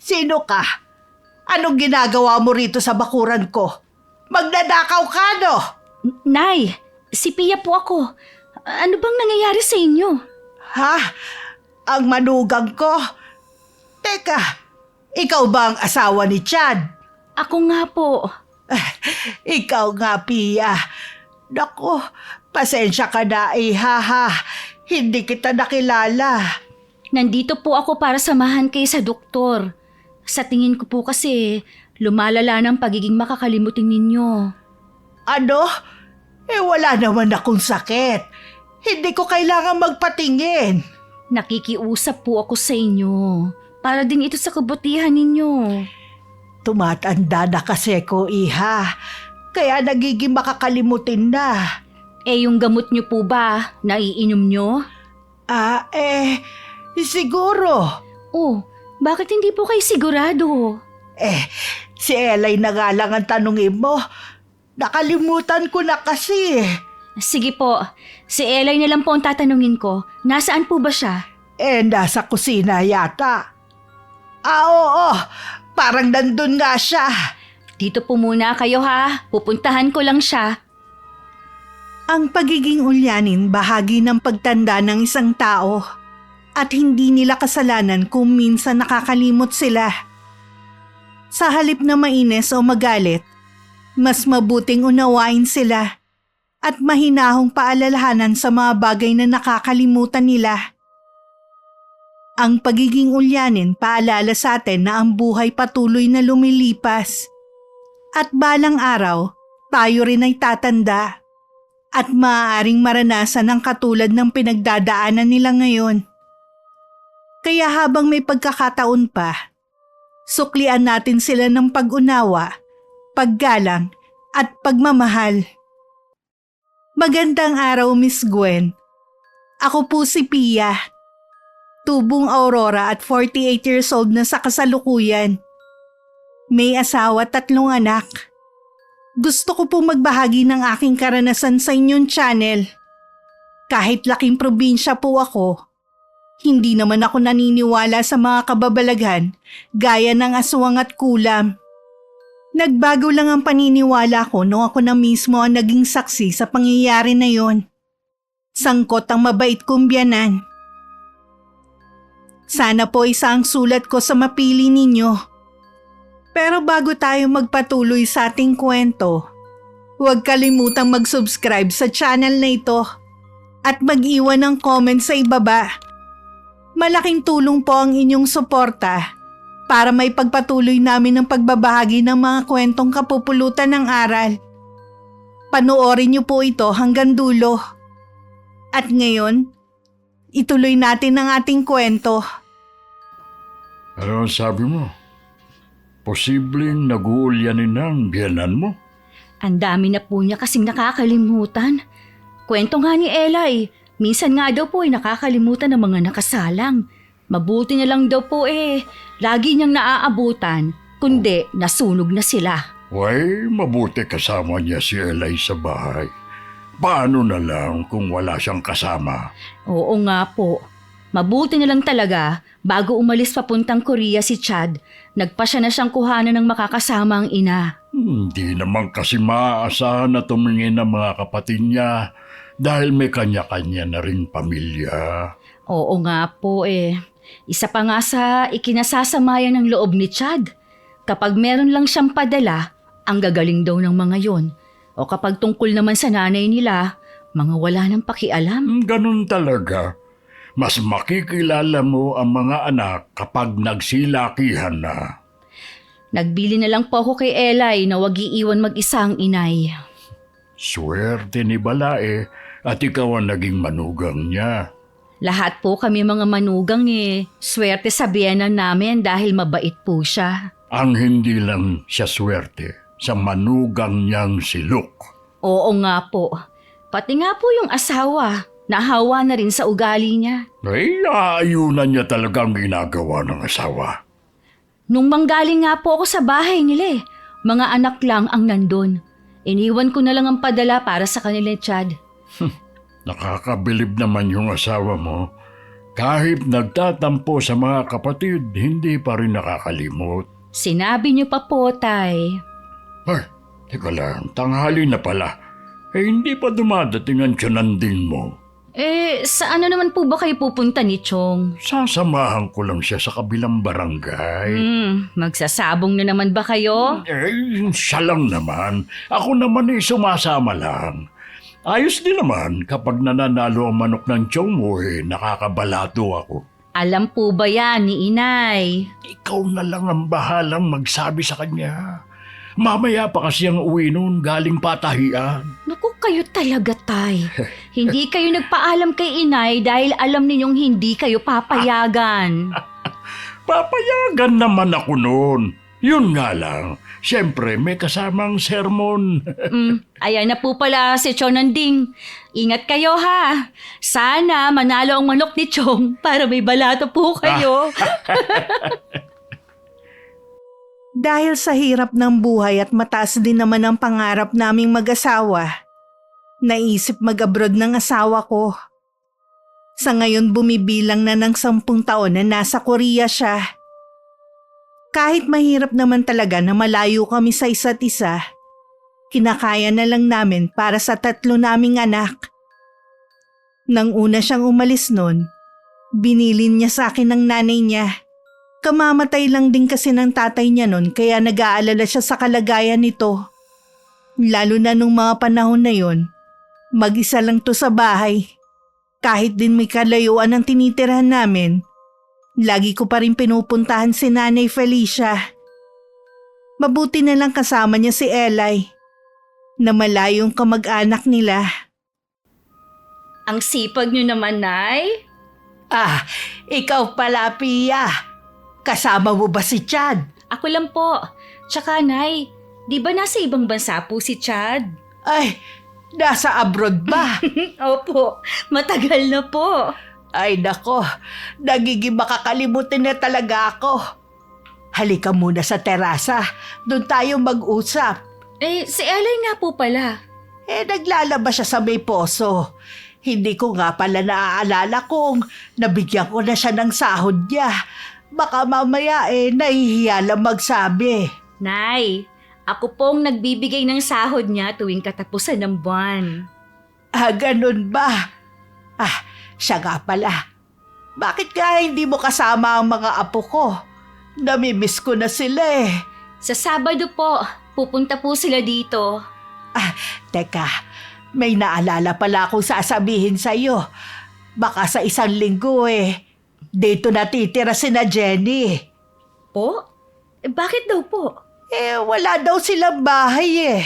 Sino ka? Anong ginagawa mo rito sa bakuran ko? Magnanakaw ka, no? Nay, si Pia po ako. Ano bang nangyayari sa inyo? Ha? Ang manugang ko? Teka, ikaw ba ang asawa ni Chad? Ako nga po. Ikaw nga, Pia. Naku, pasensya ka na, ha. Hindi kita nakilala. Nandito po ako para samahan kayo sa doktor. Sa tingin ko po kasi, lumalala ng pagiging makakalimutin ninyo. Ano? Wala naman akong sakit. Hindi ko kailangan magpatingin. Nakikiusap po ako sa inyo. Para din ito sa kabutihan ninyo. Tumatanda na kasi ko, iha. Kaya nagiging makakalimutin na. Yung gamot nyo po ba, naiinom nyo? Siguro. Oh, bakit hindi po kayo sigurado? Si Elay na nga lang ang tanungin mo. Nakalimutan ko na kasi. Sige po, si Elay na lang po ang tatanungin ko. Nasaan po ba siya? Nasa kusina yata. Oo. Parang nandun nga siya. Dito po muna kayo ha. Pupuntahan ko lang siya. Ang pagiging ulyanin bahagi ng pagtanda ng isang tao at hindi nila kasalanan kung minsan nakakalimot sila. Sa halip na mainis o magalit, mas mabuting unawain sila at mahinahong paalalahanan sa mga bagay na nakakalimutan nila. Ang pagiging ulyanin paalala sa atin na ang buhay patuloy na lumilipas at balang araw tayo rin ay tatanda. At maaaring maranasan ang katulad ng pinagdadaanan nila ngayon. Kaya habang may pagkakataon pa, suklian natin sila ng pag-unawa, paggalang at pagmamahal. Magandang araw, Miss Gwen. Ako po si Pia. Tubong Aurora at 48 years old na sa kasalukuyan. May asawa at 3 anak. Gusto ko po magbahagi ng aking karanasan sa inyong channel. Kahit laking probinsya po ako, hindi naman ako naniniwala sa mga kababalaghan gaya ng aswang at kulam. Nagbago lang ang paniniwala ko nung ako na mismo ang naging saksi sa pangyayari na yon. Sangkot ang mabait kong biyanan. Sana po isa ang sulat ko sa mapili ninyo. Pero bago tayo magpatuloy sa ating kwento, huwag kalimutang mag-subscribe sa channel na ito at mag-iwan ng comment sa ibaba. Malaking tulong po ang inyong suporta para may pagpatuloy namin ang pagbabahagi ng mga kwentong kapupulutan ng aral. Panoorin niyo po ito hanggang dulo. At ngayon, ituloy natin ang ating kwento. Ano ang sabi mo? Posibleng nag-uulyanin ng biyanan mo? Ang dami na po niya kasing nakakalimutan. Kwento nga ni Elay, minsan nga daw po ay nakakalimutan ng mga nakasalang. Mabuti na lang daw po lagi niyang naaabutan, kundi nasunog na sila. Way, mabuti kasama niya si Elay sa bahay. Paano na lang kung wala siyang kasama? Oo nga po. Mabuti na lang talaga, bago umalis papuntang Korea si Chad, nagpasya na siyang kuhanan ng makakasama ang ina. Hindi naman kasi maaasahan na tumingin ng mga kapatid niya dahil may kanya-kanya na ring pamilya. Oo nga po Isa pa nga sa ikinasasamayan ng loob ni Chad. Kapag meron lang siyang padala, ang gagaling daw ng mga yon. O kapag tungkol naman sa nanay nila, mga wala nang pakialam. Ganun talaga. Mas makikilala mo ang mga anak kapag nagsilakihan na. Nagbili na lang po ako kay Elay na wag iiwan mag-isa ang inay. Swerte ni Balae at ikaw ang naging manugang niya. Lahat po kami mga manugang swerte sa biyenan namin dahil mabait po siya. Ang hindi lang siya swerte sa manugang niyang si Luke. Oo nga po. Pati nga po yung asawa. Nahawa na rin sa ugali niya. Ay, aayunan niya talagang ginagawa ng asawa. Nung manggaling nga po ako sa bahay nila mga anak lang ang nandun. Iniwan ko na lang ang padala para sa kanila, Chad. Nakakabilib naman yung asawa mo. Kahit nagtatampo sa mga kapatid, hindi pa rin nakakalimot. Sinabi niyo pa po, Tay. Ay, teka lang, tanghali na pala. Hindi pa dumadating ang tiyunanding mo. Saan na naman po ba kayo pupunta ni Chong? Sasamahan ko lang siya sa kabilang barangay. Magsasabong na naman ba kayo? Siya lang naman. Ako naman sumasama lang. Ayos din naman kapag nananalo ang manok ng tiyong mo nakakabalato ako. Alam po ba yan ni Inay? Ikaw na lang ang bahalang magsabi sa kanya. Mamaya pa kasi ang uwi noon galing patahian. Naku, kayo talaga, Tay. Hindi kayo nagpaalam kay Inay dahil alam ninyong hindi kayo papayagan. Papayagan naman ako noon. Yun nga lang, siyempre may kasamang sermon. Ayan na po pala si Chonanding. Ingat kayo ha. Sana manalo ang manok ni Chong para may balato po kayo. Dahil sa hirap ng buhay at mataas din naman ang pangarap naming mag-asawa, naisip mag-abroad ng asawa ko. Sa ngayon bumibilang na ng 10 taon na nasa Korea siya. Kahit mahirap naman talaga na malayo kami sa isa't isa, kinakaya na lang namin para sa 3 naming anak. Nang una siyang umalis nun, binilin niya sa akin ng nanay niya. Kamamatay lang din kasi ng tatay niya nun kaya nag-aalala siya sa kalagayan nito. Lalo na nung mga panahon na yon, mag-isa lang to sa bahay. Kahit din may kalayuan ang tinitirahan namin, lagi ko pa rin pinupuntahan si Nanay Felicia. Mabuti na lang kasama niya si Eli, na malayong kamag-anak nila. Ang sipag niyo naman, Nay. Ikaw pala, Pia. Kasama mo ba si Chad? Ako lang po. Tsaka, Nay, di ba nasa ibang bansa po si Chad? Ay, nasa abroad ba? Opo, matagal na po. Ay nako, nagiging makakalimutin na talaga ako. Halika muna sa terasa, doon tayo mag-usap. Si Eli nga po pala. Naglalaba siya sa may poso. Hindi ko nga pala naaalala kung nabigyan ko na siya ng sahod niya. Baka mamaya nahihiya lang magsabi. Nay, ako pong nagbibigay ng sahod niya tuwing katapusan ng buwan. Ganun ba? Siya nga pala. Bakit nga hindi mo kasama ang mga apo ko? Namimiss ko na sila Sa Sabado po, pupunta po sila dito. Teka, may naalala pala akong sasabihin sa'yo. Baka sa 1 linggo dito natitira sina Jenny. Po? Bakit daw po? Wala daw silang bahay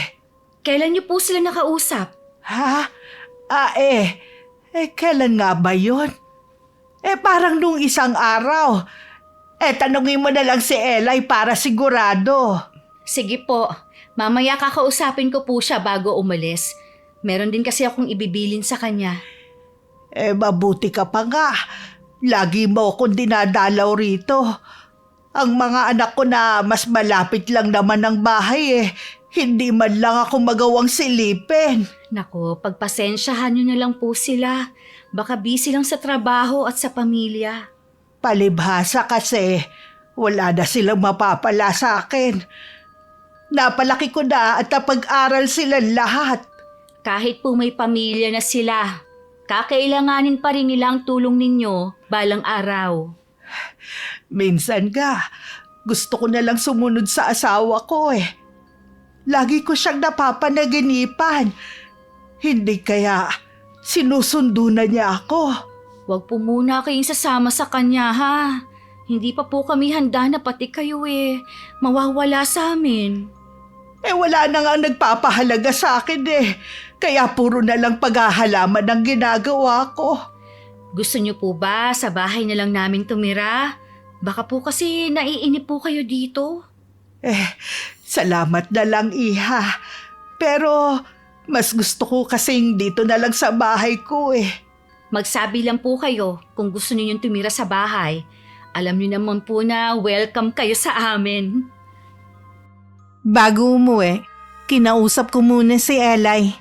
Kailan niyo po sila nakausap? Ha? Kailan nga ba yun? Parang nung isang araw. Tanungin mo na lang si Eli para sigurado. Sige po, mamaya kakausapin ko po siya bago umalis. Meron din kasi akong ibibilin sa kanya. Mabuti ka pa nga. Lagi mo akong dinadalaw rito. Ang mga anak ko na mas malapit lang naman ng bahay hindi man lang ako magawang silipin. Naku, pagpasensyahan niyo na lang po sila. Baka busy lang sa trabaho at sa pamilya. Palibhasa kasi wala na silang mapapala sa akin. Napalaki ko na at napag-aral sila lahat. Kahit po may pamilya na sila, kakailanganin pa rin nila ang tulong ninyo balang araw. Minsan nga, gusto ko na lang sumunod sa asawa ko Lagi ko siyang napapanaginipan. Hindi kaya sinusundo na niya ako. Huwag po muna kayong sasama sa kanya ha. Hindi pa po kami handa na pati kayo mawawala sa amin. Wala na nga nagpapahalaga sa akin Kaya puro na lang paghahalaman ang ginagawa ko. Gusto niyo po ba sa bahay na lang namin tumira? Baka po kasi naiinip po kayo dito. Salamat na lang, Iha. Pero mas gusto ko kasing dito na lang sa bahay ko Magsabi lang po kayo kung gusto niyo tumira sa bahay. Alam niyo naman po na welcome kayo sa amin. Bago umuwi, kinausap ko muna si Eli.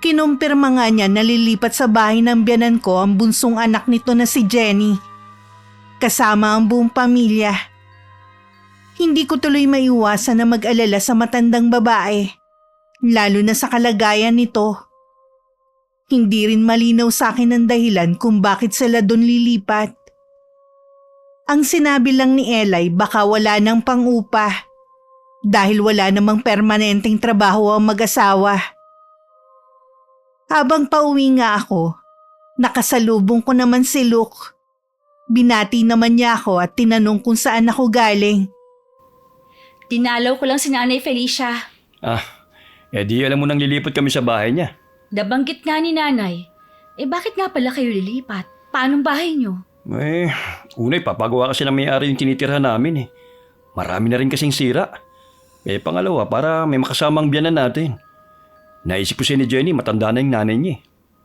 Kinumpirma nga niya na lilipat sa bahay ng biyanan ko ang bunsong anak nito na si Jenny. Kasama ang buong pamilya. Hindi ko tuloy maiwasan na mag-alala sa matandang babae, lalo na sa kalagayan nito. Hindi rin malinaw sa akin ang dahilan kung bakit sila doon lilipat. Ang sinabi lang ni Eli baka wala nang pang-upa dahil wala namang permanenteng trabaho ang mag-asawa. Habang pauwi nga ako, nakasalubong ko naman si Luke. Binati naman niya ako at tinanong kung saan ako galing. Dinalaw ko lang si Nanay Felicia. Di alam mo nang lilipat kami sa bahay niya. Nabanggit nga ni Nanay. Bakit nga pala kayo lilipat? Paanong bahay niyo? Unay, papagawa kasi ng may-ari yung tinitirhan namin eh. Marami na rin kasing sira. Pangalawa, para may makasamang biyanan natin. Naisip ko si ni Jenny, matanda na yung nanay niya eh.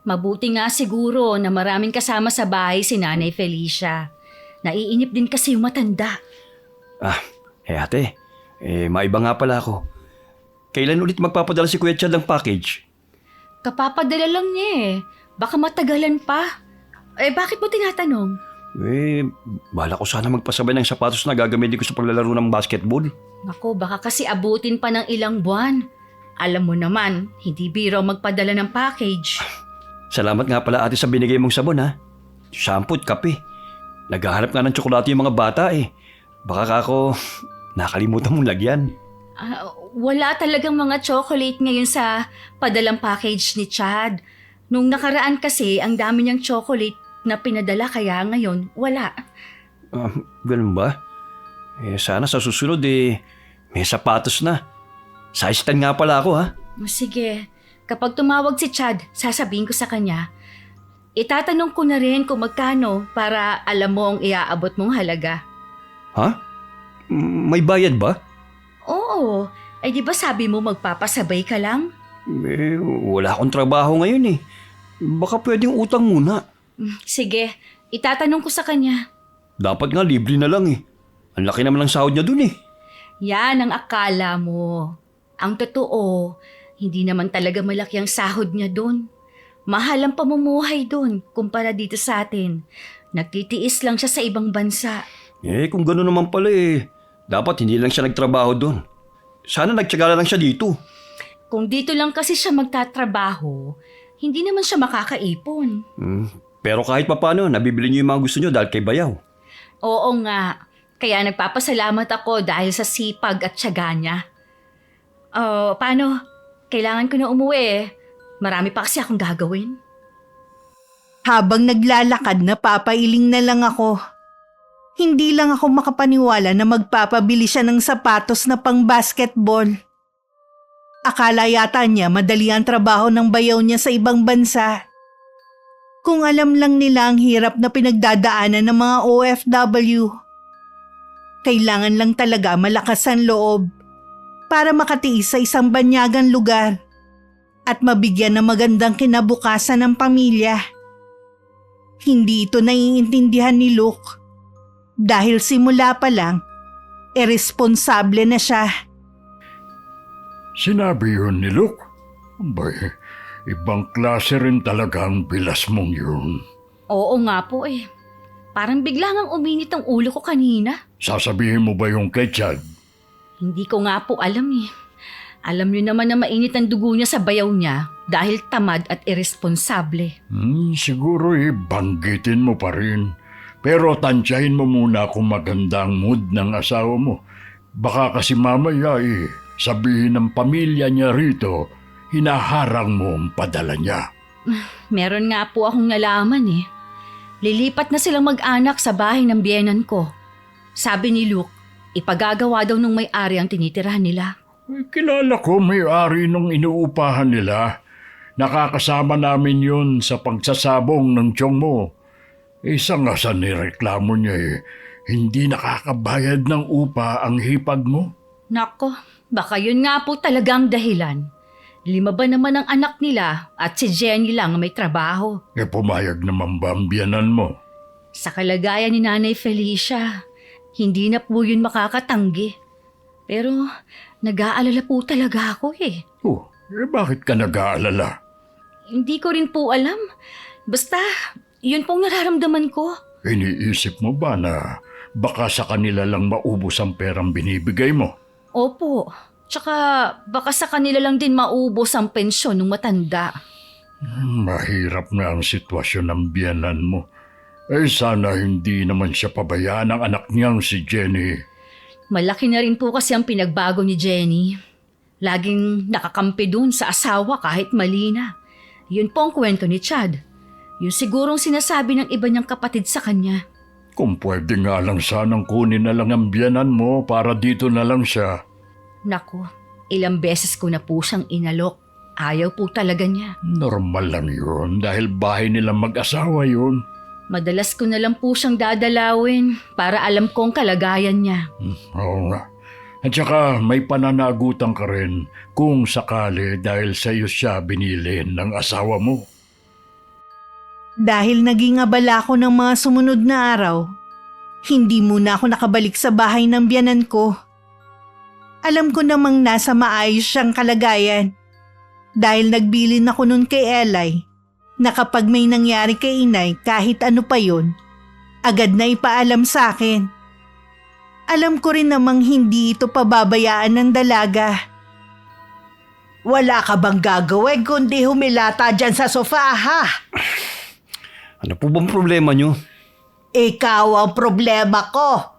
Mabuti nga siguro na maraming kasama sa bahay si Nanay Felicia. Naiinip din kasi yung matanda. Ate, maiba nga pala ako. Kailan ulit magpapadala si Kuya Chad ng package? Kapapadala lang niya eh. Baka matagalan pa. Bakit mo tinatanong? Bala ko sana magpasabay ng sapatos na gagamitin ko sa paglalaro ng basketball. Naku, baka kasi abutin pa ng ilang buwan. Alam mo naman, hindi biro magpadala ng package. Salamat nga pala ate sa binigay mong sabon ha. Shampoo at kape. Naghahanap nga ng tsokolate yung mga bata eh. Baka ako nakalimutan mong lagyan. Wala talagang mga chocolate ngayon sa padalang package ni Chad. Nung nakaraan kasi, ang dami niyang chocolate na pinadala kaya ngayon wala. Ganun ba? Sana sa susunod may sapatos na. Size 10 nga pala ako ha. Sige, kapag tumawag si Chad, sasabihin ko sa kanya. Itatanong ko na rin kung magkano para alam mo ang iaabot mong halaga. Ha? May bayad ba? Oo, di ba sabi mo magpapasabay ka lang? Wala akong trabaho ngayon eh. Baka pwedeng utang muna. Sige, itatanong ko sa kanya. Dapat nga libre na lang eh. Ang laki naman ng sahod niya dun eh. Yan ang akala mo. Ang totoo, hindi naman talaga malaki ang sahod niya doon. Mahal ang pamumuhay doon kumpara dito sa atin. Nagtitiis lang siya sa ibang bansa. Kung gano'n naman pala dapat hindi lang siya nagtrabaho doon. Sana nagtyaga lang siya dito. Kung dito lang kasi siya magtatrabaho, hindi naman siya makakaipon. Pero kahit papano, nabibili niyo yung mga gusto niyo dahil kay Bayaw. Oo nga. Kaya nagpapasalamat ako dahil sa sipag at tiyaga niya. Paano? Kailangan ko na umuwi. Marami pa kasi akong gagawin. Habang naglalakad, napapailing na lang ako. Hindi lang ako makapaniwala na magpapabili siya ng sapatos na pang-basketball. Akala yata niya madali ang trabaho ng bayaw niya sa ibang bansa. Kung alam lang nila ang hirap na pinagdadaanan ng mga OFW. Kailangan lang talaga malakas ang loob para makatiis sa isang banyagang lugar at mabigyan ng magandang kinabukasan ng pamilya. Hindi ito naiintindihan ni Luke dahil simula pa lang, iresponsable na siya. Sinabi yun ni Luke? Abay, ibang klase rin talaga ang bilas mong yun. Oo nga po Parang bigla ngang uminit ang ulo ko kanina. Sasabihin mo ba yung kay Chad? Hindi ko nga po alam Alam niyo naman na mainit ang dugo niya sa bayaw niya dahil tamad at iresponsable. Siguro banggitin mo pa rin. Pero tansyahin mo muna kung maganda ang mood ng asawa mo. Baka kasi mamaya sabihin ng pamilya niya rito, hinaharang mo ang padala niya. Meron nga po akong nalaman Lilipat na silang mag-anak sa bahay ng biyenan ko. Sabi ni Luke, ipagagawa daw nung may-ari ang tinitirahan nila. Kilala ko may-ari nung inuupahan nila. Nakakasama namin yun sa pagsasabong ng tiyong mo. Isa nga sa nireklamo niya hindi nakakabayad ng upa ang hipag mo. Nako, baka yun nga po talagang dahilan. 5 ba naman ang anak nila at si Jenny lang ang may trabaho. Pumayag naman ba ang biyanan mo? Sa kalagayan ni Nanay Felicia, hindi na po yun makakatanggi. Pero nag-aalala po talaga ako Bakit ka nag-aalala? Hindi ko rin po alam. Basta, yun pong nararamdaman ko. Iniisip mo ba na baka sa kanila lang maubos ang perang binibigay mo? Opo. Tsaka baka sa kanila lang din maubos ang pensyon ng matanda. Mahirap na ang sitwasyon ng biyanan mo. Sana hindi naman siya pabayaan ng anak niyang si Jenny. Malaki na rin po kasi ang pinagbago ni Jenny. Laging nakakampi dun sa asawa kahit mali na. Yun po ang kwento ni Chad. Yun sigurong sinasabi ng iba niyang kapatid sa kanya. Kung pwede nga lang sanang kunin na lang ang biyanan mo para dito na lang siya. Naku, ilang beses ko na po siyang inalok. Ayaw po talaga niya. Normal lang yun dahil bahay nilang mag-asawa yun. Madalas ko na lang po siyang dadalawin para alam kong kalagayan niya. Oo nga. At saka may pananagutan ka rin kung sakali dahil sa iyo siya binilin ng asawa mo. Dahil naging abala ko ng mga sumunod na araw, hindi muna ako nakabalik sa bahay ng biyanan ko. Alam ko namang nasa maayos siyang kalagayan dahil nagbilin ako nun kay Eli na kapag may nangyari kay inay kahit ano pa yun, agad na ipaalam sa akin. Alam ko rin namang hindi ito pababayaan ng dalaga. Wala ka bang gagawin kundi humilata dyan sa sofa, ha? Ano po bang problema niyo? Ikaw ang problema ko.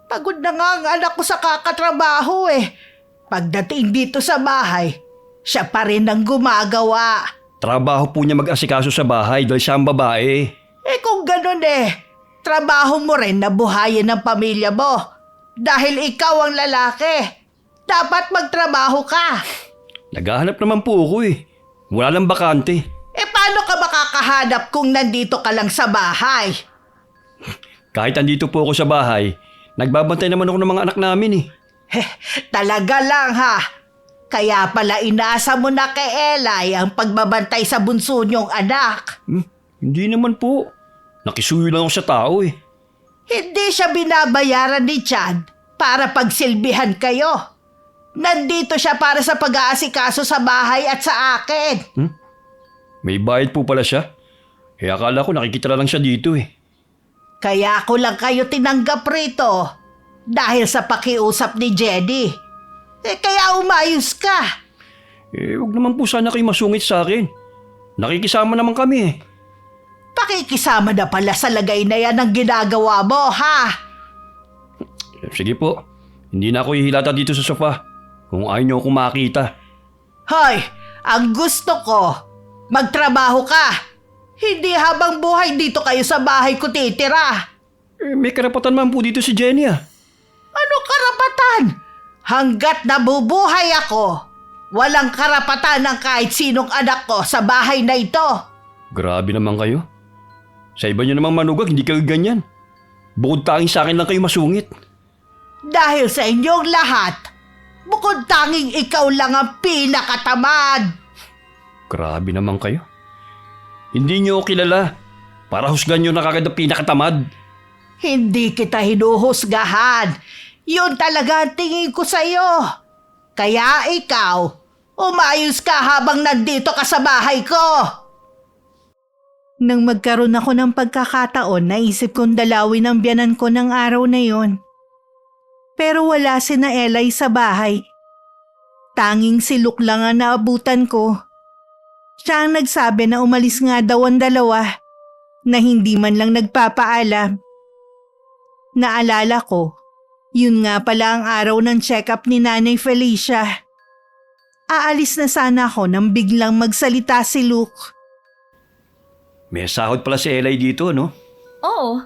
Pagod na nga ang anak ko sa kakatrabaho eh. Pagdating dito sa bahay, siya pa rin ang gumagawa. Trabaho po niya mag-asikaso sa bahay dahil siya ang babae. Kung ganun trabaho mo rin na buhayin ng pamilya mo. Dahil ikaw ang lalaki. Dapat magtrabaho ka. Naghahanap naman po ako eh. Wala lang bakante. Paano ka makakahanap kung nandito ka lang sa bahay? Kahit andito po ako sa bahay, nagbabantay naman ako ng mga anak namin eh. Talaga lang ha. Kaya pala inaasa mo na kay Eli ang pagbabantay sa bunso niyong anak. Hindi naman po. Nakisuyo lang ako sa tao eh. Hindi siya binabayaran ni Chad para pagsilbihan kayo. Nandito siya para sa pag-aasikaso sa bahay at sa akin. May bayad po pala siya. Akala ko nakikita lang siya dito eh. Kaya ako lang kayo tinanggap rito dahil sa pakiusap ni Jenny. Kaya umayos ka. Huwag naman po sana kayo masungit sa akin. Nakikisama naman kami eh. Pakikisama na pala sa lagay na yan ang ginagawa mo, ha? Sige po. Hindi na ako ihilata dito sa sofa kung ayaw niyo akong makita. Hoy, ang gusto ko, magtrabaho ka. Hindi habang buhay dito kayo sa bahay ko titira. May karapatan man po dito si Jenny ah. Ano karapatan? Hanggat nabubuhay ako, walang karapatan ng kahit sinong anak ko sa bahay na ito. Grabe naman kayo. Sa iba niyo namang manugag, hindi kayo ganyan. Bukod tanging sa akin lang kayo masungit. Dahil sa inyong lahat, bukod tanging ikaw lang ang pinakatamad. Grabe naman kayo. Hindi niyo ako kilala. Para husgan niyo na kagad ang pinakatamad. Hindi kita hinuhusgahan. Yun talaga ang tingin ko sa'yo. Kaya ikaw, umayos ka habang nandito ka sa bahay ko. Nang magkaroon ako ng pagkakataon, naisip kong dalawin ang biyanan ko ng araw na yon. Pero wala si na Eli sa bahay. Tanging si Luke lang ang naabutan ko. Siya ang nagsabi na umalis nga daw ang dalawa, na hindi man lang nagpapaalam. Naalala ko, yun nga pala ang araw ng check-up ni Nanay Felicia. Aalis na sana ako nang biglang magsalita si Luke. May sahod pala si Eli dito, no? Oo,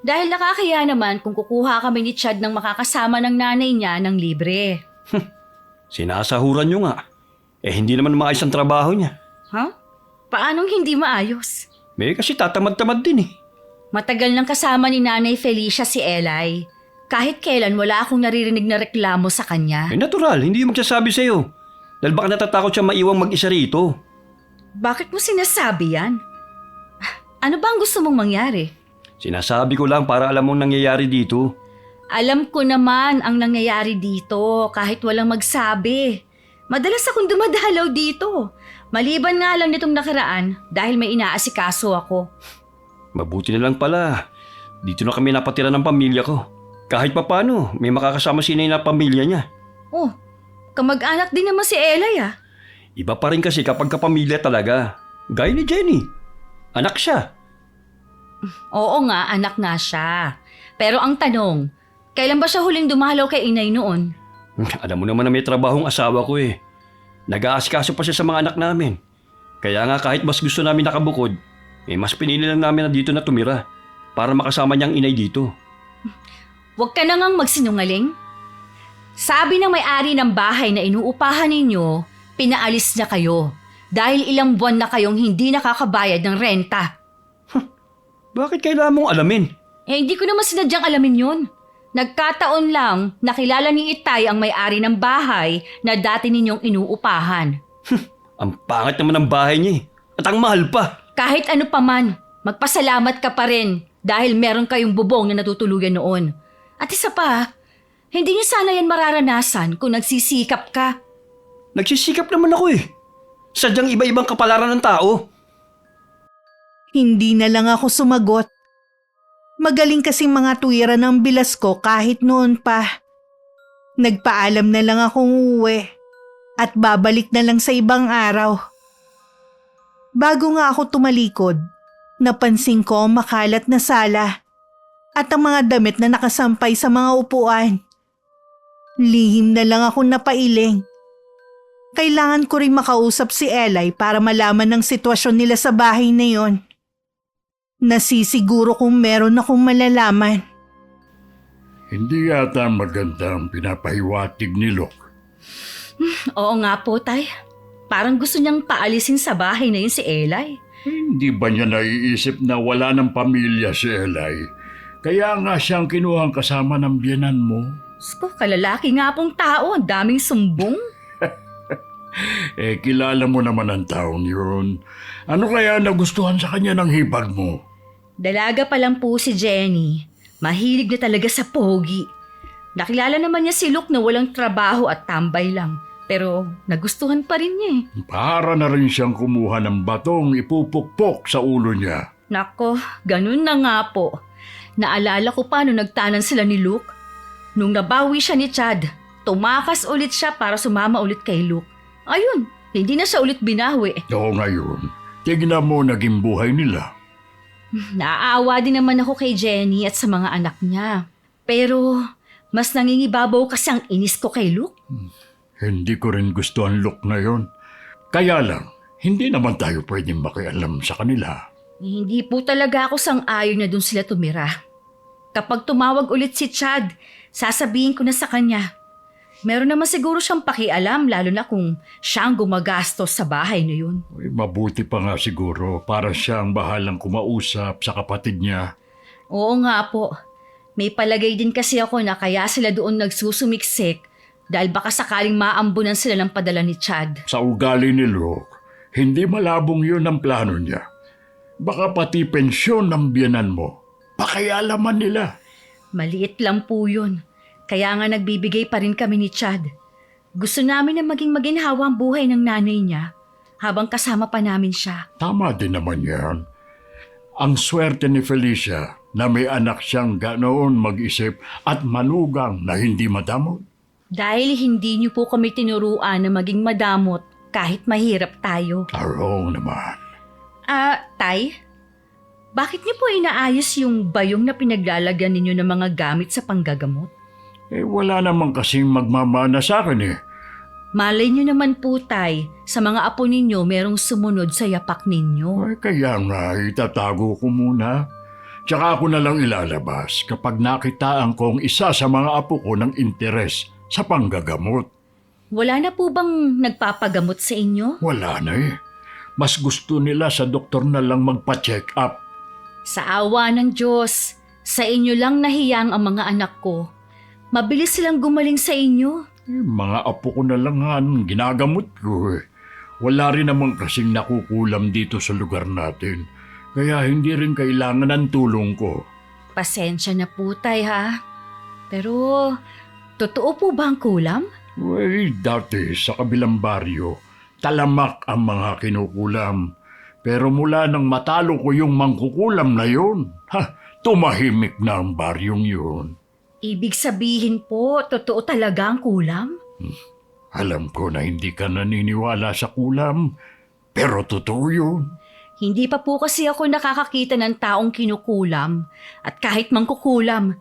dahil nakakaya naman kung kukuha kami ni Chad ng makakasama ng nanay niya ng libre. Sinasahuran niyo nga. Hindi naman maayos ang trabaho niya. Ha? Paanong hindi maayos? May kasi tatamad-tamad din eh. Matagal nang kasama ni Nanay Felicia si Eli. Kahit kailan wala akong naririnig na reklamo sa kanya. Natural, hindi yung magsasabi sa'yo. Dahil baka natatakot siya maiwang mag-isa rito. Bakit mo sinasabi yan? Ano ba ang gusto mong mangyari? Sinasabi ko lang para alam mong nangyayari dito. Alam ko naman ang nangyayari dito kahit walang magsabi. Madalas akong dumadalaw dito. Maliban nga lang nitong nakaraan dahil may inaasikaso ako. Mabuti na lang pala. Dito na kami napatira ng pamilya ko. Kahit papano, may makakasama si Inay na pamilya niya. Oh, kamag-anak din naman si Elay ah. Iba pa rin kasi kapag kapamilya talaga. Gaya ni Jenny. Anak siya. Oo nga, anak nga siya. Pero ang tanong, kailan ba siya huling dumalaw kay inay noon? Alam mo naman na may trabahong asawa ko eh. Nag-aasikaso pa siya sa mga anak namin. Kaya nga kahit mas gusto namin nakabukod, mas pinili lang namin na dito na tumira para makasama niyang inay dito. Huwag ka na ngang magsinungaling. Sabi ng may-ari ng bahay na inuupahan ninyo, pinaalis niya kayo dahil ilang buwan na kayong hindi nakakabayad ng renta. Bakit kailangan mong alamin? Hindi ko naman sinadyang alamin yun. Nagkataon lang nakilala ni Itay ang may-ari ng bahay na dati ninyong inuupahan. Ang pangit naman ng bahay niya eh. At ang mahal pa. Kahit ano pa man, magpasalamat ka pa rin dahil meron kayong bubong na natutuluyan noon. At isa pa, hindi niyo sana yan mararanasan kung nagsisikap ka. Nagsisikap naman ako eh. Sadyang iba-ibang kapalaran ng tao. Hindi na lang ako sumagot. Magaling kasing mga tuwira ng bilas ko kahit noon pa. Nagpaalam na lang akong uuwi at babalik na lang sa ibang araw. Bago nga ako tumalikod, napansin ko ang makalat na sala at ang mga damit na nakasampay sa mga upuan. Lihim na lang ako napailing. Kailangan ko rin makausap si Elay para malaman ng sitwasyon nila sa bahay na yon. Nasisiguro kung meron akong malalaman. Hindi yata maganda ang pinapahiwatig ni Luke. Oo nga po, Tay. Parang gusto niyang paalisin sa bahay na yun si Elay. Hindi ba niya naiisip na wala ng pamilya si Elay? Kaya nga siyang kinuhang kasama ng biyenan mo. Sko, kalalaki nga pong tao, ang daming sumbong. Kilala mo naman ang taong yun. Ano kaya nagustuhan sa kanya ng hibag mo? Dalaga pa lang po si Jenny. Mahilig na talaga sa pogi. Nakilala naman niya si Luke na walang trabaho at tambay lang. Pero nagustuhan pa rin niya eh. Para na rin siyang kumuha ng batong ipupukpok sa ulo niya. Nako, ganun na nga po. Naalala ko pa nung nagtanan sila ni Luke. Nung nabawi siya ni Chad, tumakas ulit siya para sumama ulit kay Luke. Ayun, hindi na siya ulit binawi. Oo ngayon, tignan mo naging buhay nila. Naaawa din naman ako kay Jenny at sa mga anak niya. Pero mas nangingibabaw kasi ang inis ko kay Luke. Hindi ko rin gusto ang look na yon. Kaya lang, hindi naman tayo pwedeng makialam sa kanila. Hindi po talaga ako sang-ayon na dun sila tumira. Kapag tumawag ulit si Chad, sasabihin ko na sa kanya. Meron naman siguro siyang pakialam lalo na kung siya ang gumagastos sa bahay na yun. Mabuti pa nga siguro para siya ang bahalang kumausap sa kapatid niya. Oo nga po. May palagay din kasi ako na kaya sila doon nagsusumiksik dahil baka sakaling maambunan sila ng padala ni Chad. Sa ugali ni Luke, hindi malabong yun ang plano niya. Baka pati pensyon ng biyenan mo, pakialaman nila. Maliit lang po yun. Kaya nga nagbibigay pa rin kami ni Chad. Gusto namin na maging maginhawa ang buhay ng nanay niya habang kasama pa namin siya. Tama din naman yan. Ang swerte ni Felicia na may anak siyang ganoon mag-isip at manugang na hindi madamot. Dahil hindi niyo po kami tinuruan na maging madamot kahit mahirap tayo. Wrong naman. Tay? Bakit niyo po inaayos yung bayong na pinaglalagyan ninyo ng mga gamit sa panggagamot? Wala naman kasing magmamana sa akin eh. Malay niyo naman po, Tay, sa mga apo ninyo merong sumunod sa yapak ninyo. Kaya nga itatago ko muna. Tsaka ako na lang ilalabas kapag nakitaan kong isa sa mga apo ko ng interes sa panggagamot. Wala na po bang nagpapagamot sa inyo? Wala na eh. Mas gusto nila sa doktor na lang magpa-check up. Sa awa ng Diyos, sa inyo lang nahiyang ang mga anak ko. Mabilis silang gumaling sa inyo. Mga apo ko na lang ang ginagamot ko eh. Wala rin naman kasing nakukulam dito sa lugar natin. Kaya hindi rin kailangan ng tulong ko. Pasensya na po, Tay, ha? Pero, totoo po ba ang kulam? Dati sa kabilang baryo, talamak ang mga kinukulam. Pero mula nang matalo ko yung mangkukulam na yun, tumahimik na ang baryong yun. Ibig sabihin po, totoo talaga ang kulam? Alam ko na hindi ka naniniwala sa kulam, pero totoo yun. Hindi pa po kasi ako nakakakita ng taong kinukulam at kahit mangkukulam.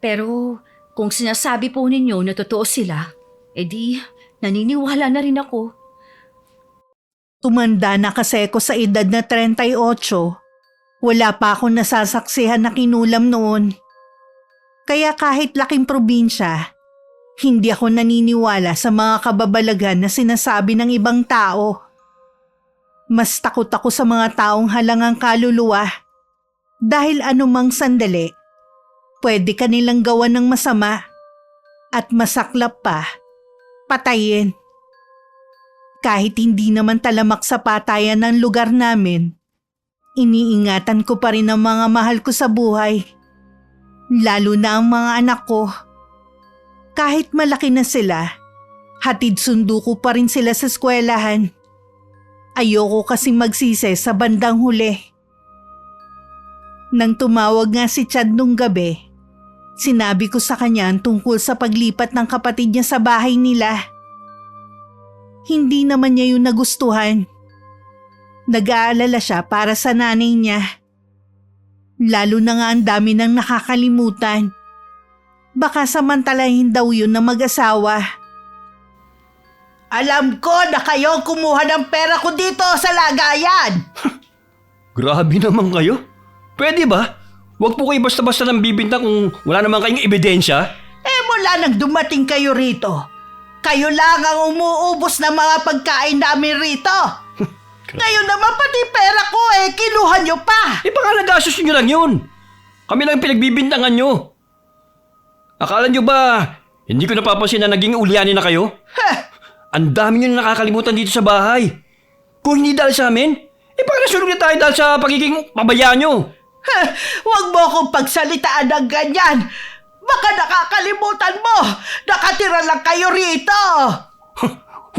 Pero kung sinasabi po ninyo na totoo sila, edi naniniwala na rin ako. Tumanda na kasi ako sa edad na 38. Wala pa akong nasasaksihan na kinulam noon. Kaya kahit laking probinsya, hindi ako naniniwala sa mga kababalagan na sinasabi ng ibang tao. Mas takot ako sa mga taong halangang kaluluwa dahil anumang sandali, pwede kanilang gawan ng masama at masaklap pa, patayin. Kahit hindi naman talamak sa patayan ng lugar namin, iniingatan ko pa rin ang mga mahal ko sa buhay. Lalo na ang mga anak ko. Kahit malaki na sila, hatid sundo ko pa rin sila sa eskwelahan. Ayoko kasing magsisi sa bandang huli. Nang tumawag nga si Chad nung gabi, sinabi ko sa kanya ang tungkol sa paglipat ng kapatid niya sa bahay nila. Hindi naman niya yung nagustuhan. Nag-aalala siya para sa nanay niya. Lalo na nga ang dami nang nakakalimutan. Baka samantalahin daw yun na mag-asawa. Alam ko na kayo kumuha ng pera ko dito sa lagayan. Grabe naman kayo. Pwede ba? Huwag po kayo basta-basta nang bibintang kung wala naman kayong ebidensya. Mula nang dumating kayo rito, kayo lang ang umuubos ng mga pagkain namin rito. Ngayon naman pati pera ko kinuha nyo pa. Baka nag-asos nyo lang yun. Kami lang pinagbibintangan nyo. Akala nyo ba, hindi ko napapansin na naging ulyanin na kayo? Ang dami nyo na nakakalimutan dito sa bahay. Kung hindi dahil sa amin, baka nasulog na tayo dahil sa pagiging pabayaan nyo. Huwag mo akong pagsalitaan ng ganyan. Baka nakakalimutan mo. Nakatira lang kayo rito.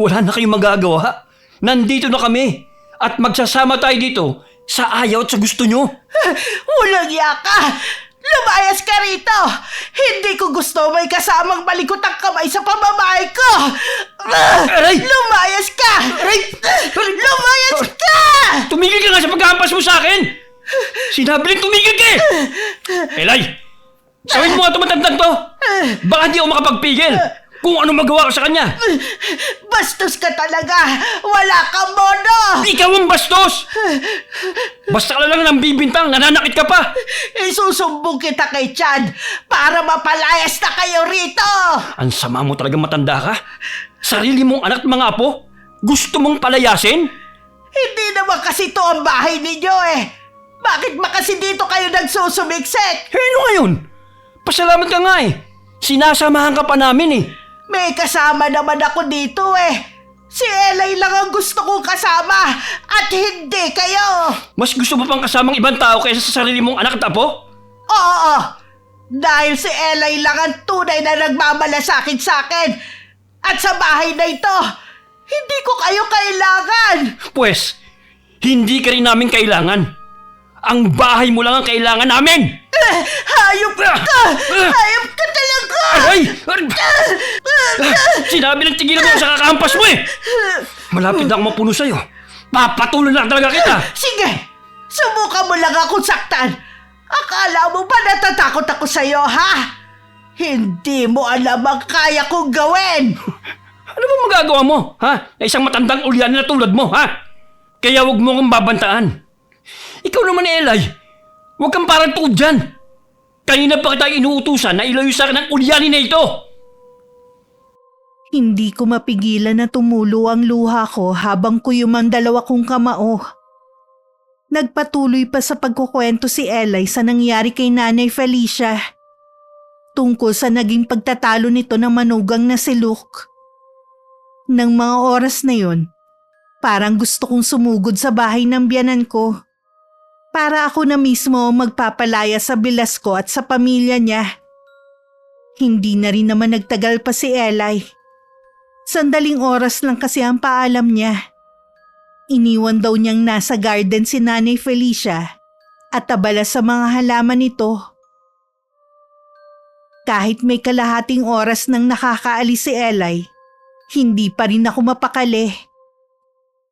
Wala na kayong magagawa. Nandito na kami. At magsasama tayo dito sa ayaw at sa gusto nyo. Walang yaka. Lumayas ka rito. Hindi ko gusto may kasamang malikot ang kamay sa pamamahay ko. Aray! Lumayas ka. Lumayas ka. Tumigil ka nga sa pagkahampas mo sa akin. Sinabi rin tumigil ka eh. Elay! Sawin mo nga tumatandang to! Baka di ako makapagpigil kung ano magawa ko sa kanya! Bastos ka talaga! Wala kang mono! Ikaw ang bastos! Basta ka lang ng bibintang, nananakit ka pa! Isusumbong kita kay Chad para mapalayas na kayo rito! Ang sama mo talagang matanda ka? Sarili mong anak at mga apo? Gusto mong palayasin? Hindi naman kasi to ang bahay ninyo Bakit ba kasi dito kayo nagsusumiksik? Ano ngayon? Pasalamat ka nga Sinasamahan ka pa namin May kasama naman ako dito Si Elay lang ang gusto kong kasama at hindi kayo. Mas gusto mo pang kasamang ibang tao kaysa sa sarili mong anak at apo? Oo. Dahil si Elay lang ang tunay na nagmamalasakit sa akin. At sa bahay na ito, hindi ko kayo kailangan. Pues, hindi ka rin namin kailangan. Ang bahay mo lang ang kailangan namin! Hayop ka! Hayop ka talaga! Aray! Sinabi ng tigilan mo sa kakahampas mo Malapit na akong mapuno sa'yo. Papatuloy lang talaga kita! Sige! Subukan mo lang akong saktan. Akala mo ba natatakot ako sa'yo, ha? Hindi mo alam ang kaya kong gawin! Ano ba magagawa mo, ha? Na isang matandang ulyanin na tulad mo, ha? Kaya huwag mo kong babantaan. Ikaw naman, Elay. Huwag kang parang tuod dyan. Kanina pa kita inuutusan na ilayo sa akin ang ulyanin na ito. Hindi ko mapigilan na tumulo ang luha ko habang kuyumang dalawa kong kamao. Nagpatuloy pa sa pagkukwento si Elay sa nangyari kay Nanay Felicia. Tungkol sa naging pagtatalo nito ng manugang na si Luke. Nang mga oras na yon, parang gusto kong sumugod sa bahay ng biyanan ko. Para ako na mismo magpapalaya sa bilas ko at sa pamilya niya. Hindi na rin naman nagtagal pa si Elay. Sandaling oras lang kasi ang paalam niya. Iniwan daw niyang nasa garden si Nanay Felicia at abala sa mga halaman nito. Kahit may kalahating oras nang nakakaalis si Eli, hindi pa rin ako mapakali.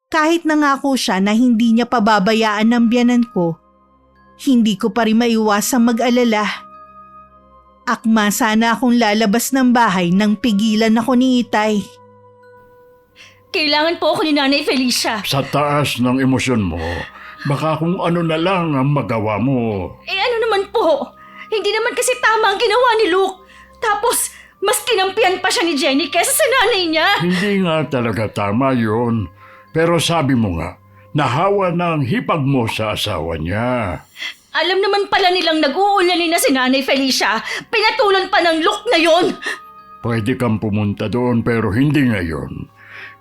Kahit nangako siya na hindi niya pababayaan ang biyanan ko, hindi ko pa rin maiwasang mag-alala. Akma sana akong lalabas ng bahay nang pigilan ako ni Itay. Kailangan po ako ni Nanay Felicia. Sa taas ng emosyon mo, baka kung ano na lang ang magawa mo. Ano naman po? Hindi naman kasi tama ang ginawa ni Luke. Tapos, mas kinampihan pa siya ni Jenny kesa sa nanay niya. Hindi nga talaga tama yun. Pero sabi mo nga, nahawa na ang hipag mo sa asawa niya. Alam naman pala nilang nag-uulali na si Nanay Felicia. Pinatulan pa ng Luke na yon. Pwede kang pumunta doon pero hindi ngayon.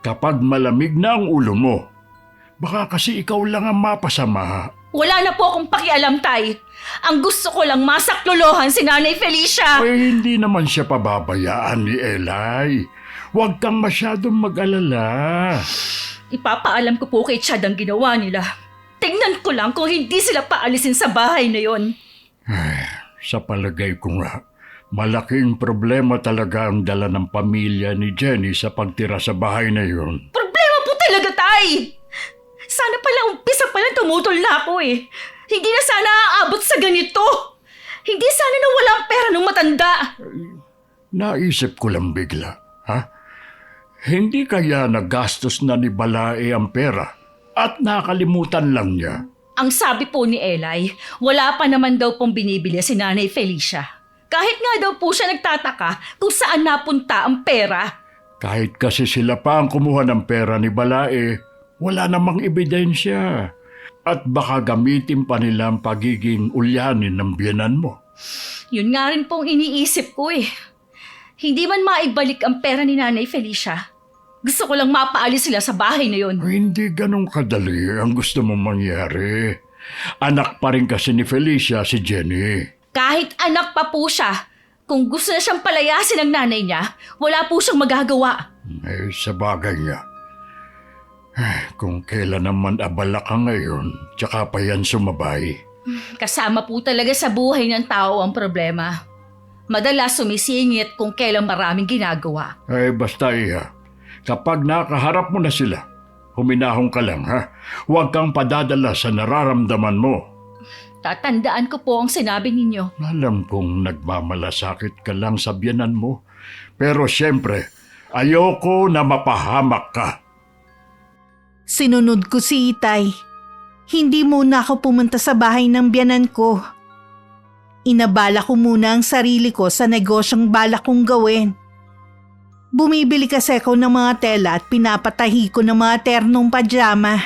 Kapag malamig na ang ulo mo, baka kasi ikaw lang ang mapasama. Wala na po akong pakialam, Tay. Ang gusto ko lang masaklolohan si Nanay Felicia. Ay, hindi naman siya pababayaan ni Eli. Huwag kang masyadong mag-alala. Ipapaalam ko po kay Chad ang ginawa nila. Tingnan ko lang kung hindi sila paalisin sa bahay na yon. Sa palagay ko nga, malaking problema talaga ang dala ng pamilya ni Jenny sa pagtira sa bahay na yun. Problema po talaga, Tay! Sana pala umpisa pala tumutol na ako eh. Hindi na sana aabot sa ganito. Hindi sana nawala ang pera ng matanda. Naisip ko lang bigla, ha? Hindi kaya nagastos na ni Balae ang pera at nakalimutan lang niya? Ang sabi po ni Eli, wala pa naman daw pong binibili si Nanay Felicia. Kahit nga daw po siya nagtataka kung saan napunta ang pera. Kahit kasi sila pa ang kumuha ng pera ni Balae, wala namang ebidensya. At baka gamitin pa nila ang pagiging ulyanin ng biyanan mo. Yun nga rin pong iniisip ko eh. Hindi man maibalik ang pera ni Nanay Felicia. Gusto ko lang mapaalis sila sa bahay na yun. Hindi ganun kadali ang gusto mong mangyari. Anak pa rin kasi ni Felicia si Jenny. Kahit anak pa po siya, kung gusto na siyang palayasin ng nanay niya, wala po siyang magagawa. Sa bagay nga. Kung kailan naman abala ka ngayon, tsaka pa yan sumabay. Kasama po talaga sa buhay ng tao ang problema. Madalas sumisingit kung kailan maraming ginagawa. Basta iha, kapag nakaharap mo na sila, huminahon ka lang ha. Huwag kang padadala sa nararamdaman mo. Tatandaan ko po ang sinabi ninyo. Alam kong nagmamalasakit ka lang sa biyanan mo. Pero siyempre, ayoko na mapahamak ka. Sinunod ko si Itay. Hindi muna ako pumunta sa bahay ng biyanan ko. Inabala ko muna ang sarili ko sa negosyong balak kong gawin. Bumibili kasi ako ng mga tela at pinapatahi ko ng mga ternong pajama.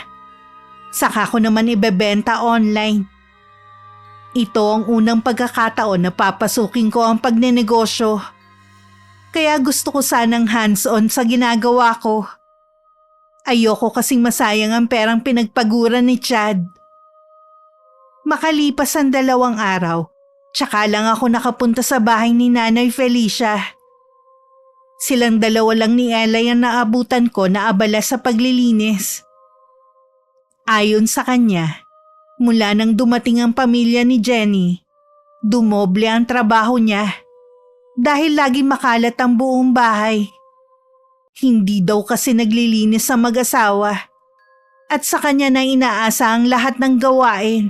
Saka ko naman ibebenta online. Ito ang unang pagkakataon na papasukin ko ang pagnenegosyo. Kaya gusto ko sanang hands-on sa ginagawa ko. Ayoko kasing masayang ang perang pinagpaguran ni Chad. Makalipas ang 2 araw, tsaka lang ako nakapunta sa bahay ni Nanay Felicia. Silang 2 lang ni Eli ang naabutan ko na abala sa paglilinis. Ayon sa kanya, mula nang dumating ang pamilya ni Jenny, dumoble ang trabaho niya dahil lagi makalat ang buong bahay. Hindi daw kasi naglilinis sa mag-asawa at sa kanya na inaasa ang lahat ng gawain.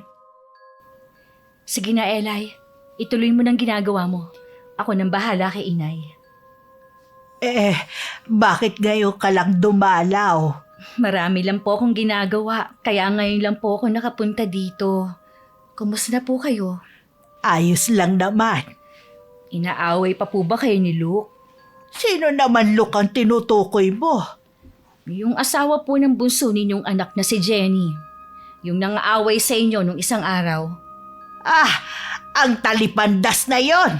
Sige na, Eli. Ituloy mo ng ginagawa mo. Ako nang bahala kay inay. Bakit ngayon ka lang dumalaw? Marami lang po akong ginagawa. Kaya ngayon lang po ako nakapunta dito. Kumusta na po kayo? Ayos lang naman. Inaaway pa po ba kayo ni Luke? Sino naman Luke ang tinutukoy mo? Yung asawa po ng bunso ninyong anak na si Jenny. Yung nangaaway sa inyo nung isang araw. Ang talipandas na yon.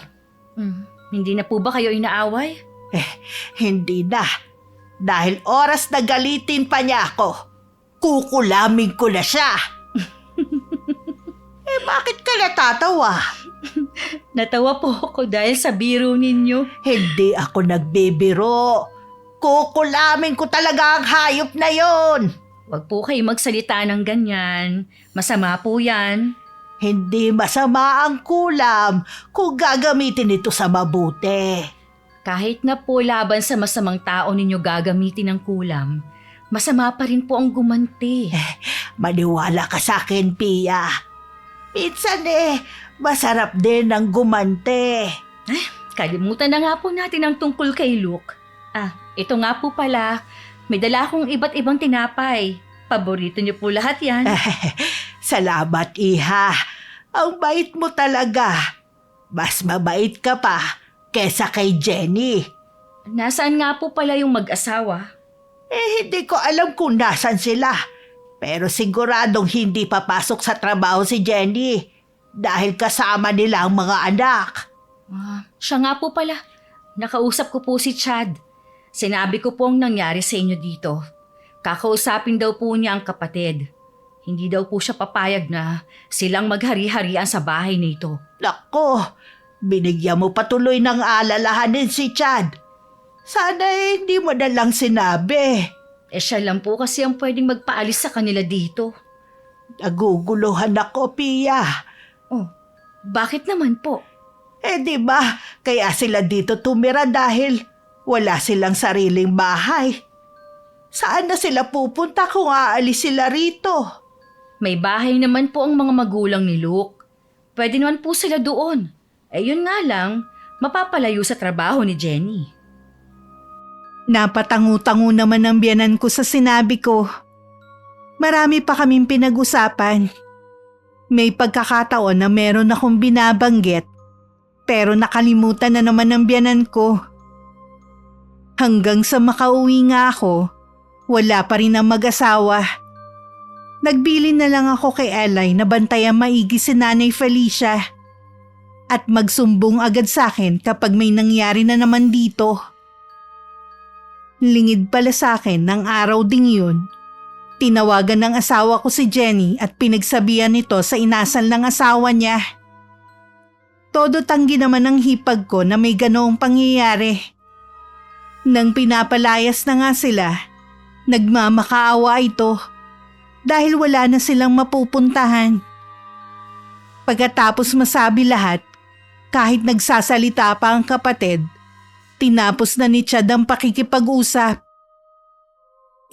Hindi na po ba kayo inaaway? Hindi na. Dahil oras na galitin pa niya ako, kukulamin ko na siya. Bakit ka natatawa? Natawa po ako dahil sa biro ninyo. Hindi ako nagbibiro. Kukulamin ko talaga ang hayop na yon. Huwag po kayo magsalita ng ganyan. Masama po yan. Hindi masama ang kulam kung gagamitin ito sa mabuti. Kahit na po laban sa masamang tao ninyo gagamitin ng kulam, masama pa rin po ang gumanti. Maniwala ka sa akin, Pia. Minsan masarap din ang gumante. Kalimutan na nga po natin ang tungkol kay Luke. Ito nga po pala, may dala akong iba't ibang tinapay. Paborito niyo po lahat yan. Salamat, Iha. Ang bait mo talaga. Mas mabait ka pa kesa kay Jenny. Nasaan nga po pala yung mag-asawa? Hindi ko alam kung nasan sila. Pero siguradong hindi papasok sa trabaho si Jenny dahil kasama nila ang mga anak. Siya nga po pala. Nakausap ko po si Chad. Sinabi ko po ang nangyari sa inyo dito. Kakausapin daw po niya ang kapatid. Hindi daw po siya papayag na silang maghari-harian sa bahay nito. Nako, binigyan mo patuloy ng alalahanin si Chad. Sana hindi mo na lang sinabi. Siya lang po kasi ang pwedeng magpaalis sa kanila dito. Naguguluhan ako, Pia. Bakit naman po? Di ba, kaya sila dito tumira dahil wala silang sariling bahay. Saan na sila pupunta kung aalis sila rito? May bahay naman po ang mga magulang ni Luke. Pwede naman po sila doon. Yun nga lang, mapapalayo sa trabaho ni Jenny. Napatangu-tangu naman ang biyanan ko sa sinabi ko. Marami pa kaming pinag-usapan. May pagkakataon na meron akong binabanggit, pero nakalimutan na naman ang biyanan ko. Hanggang sa makauwi nga ako, wala pa rin ang mag-asawa. Nagbili na lang ako kay Eli na bantayan maigi si Nanay Felicia at magsumbong agad sa akin kapag may nangyari na naman dito. Lingid pala sa akin ng araw ding yun. Tinawagan ng asawa ko si Jenny at pinagsabihan nito sa inasal ng asawa niya. Todo tanggi naman ang hipag ko na may ganoong pangyayari. Nang pinapalayas na nga sila, nagmamakaawa ito dahil wala na silang mapupuntahan. Pagkatapos masabi lahat, kahit nagsasalita pa ang kapatid, tinapos na ni Chad ang pakikipag-usap.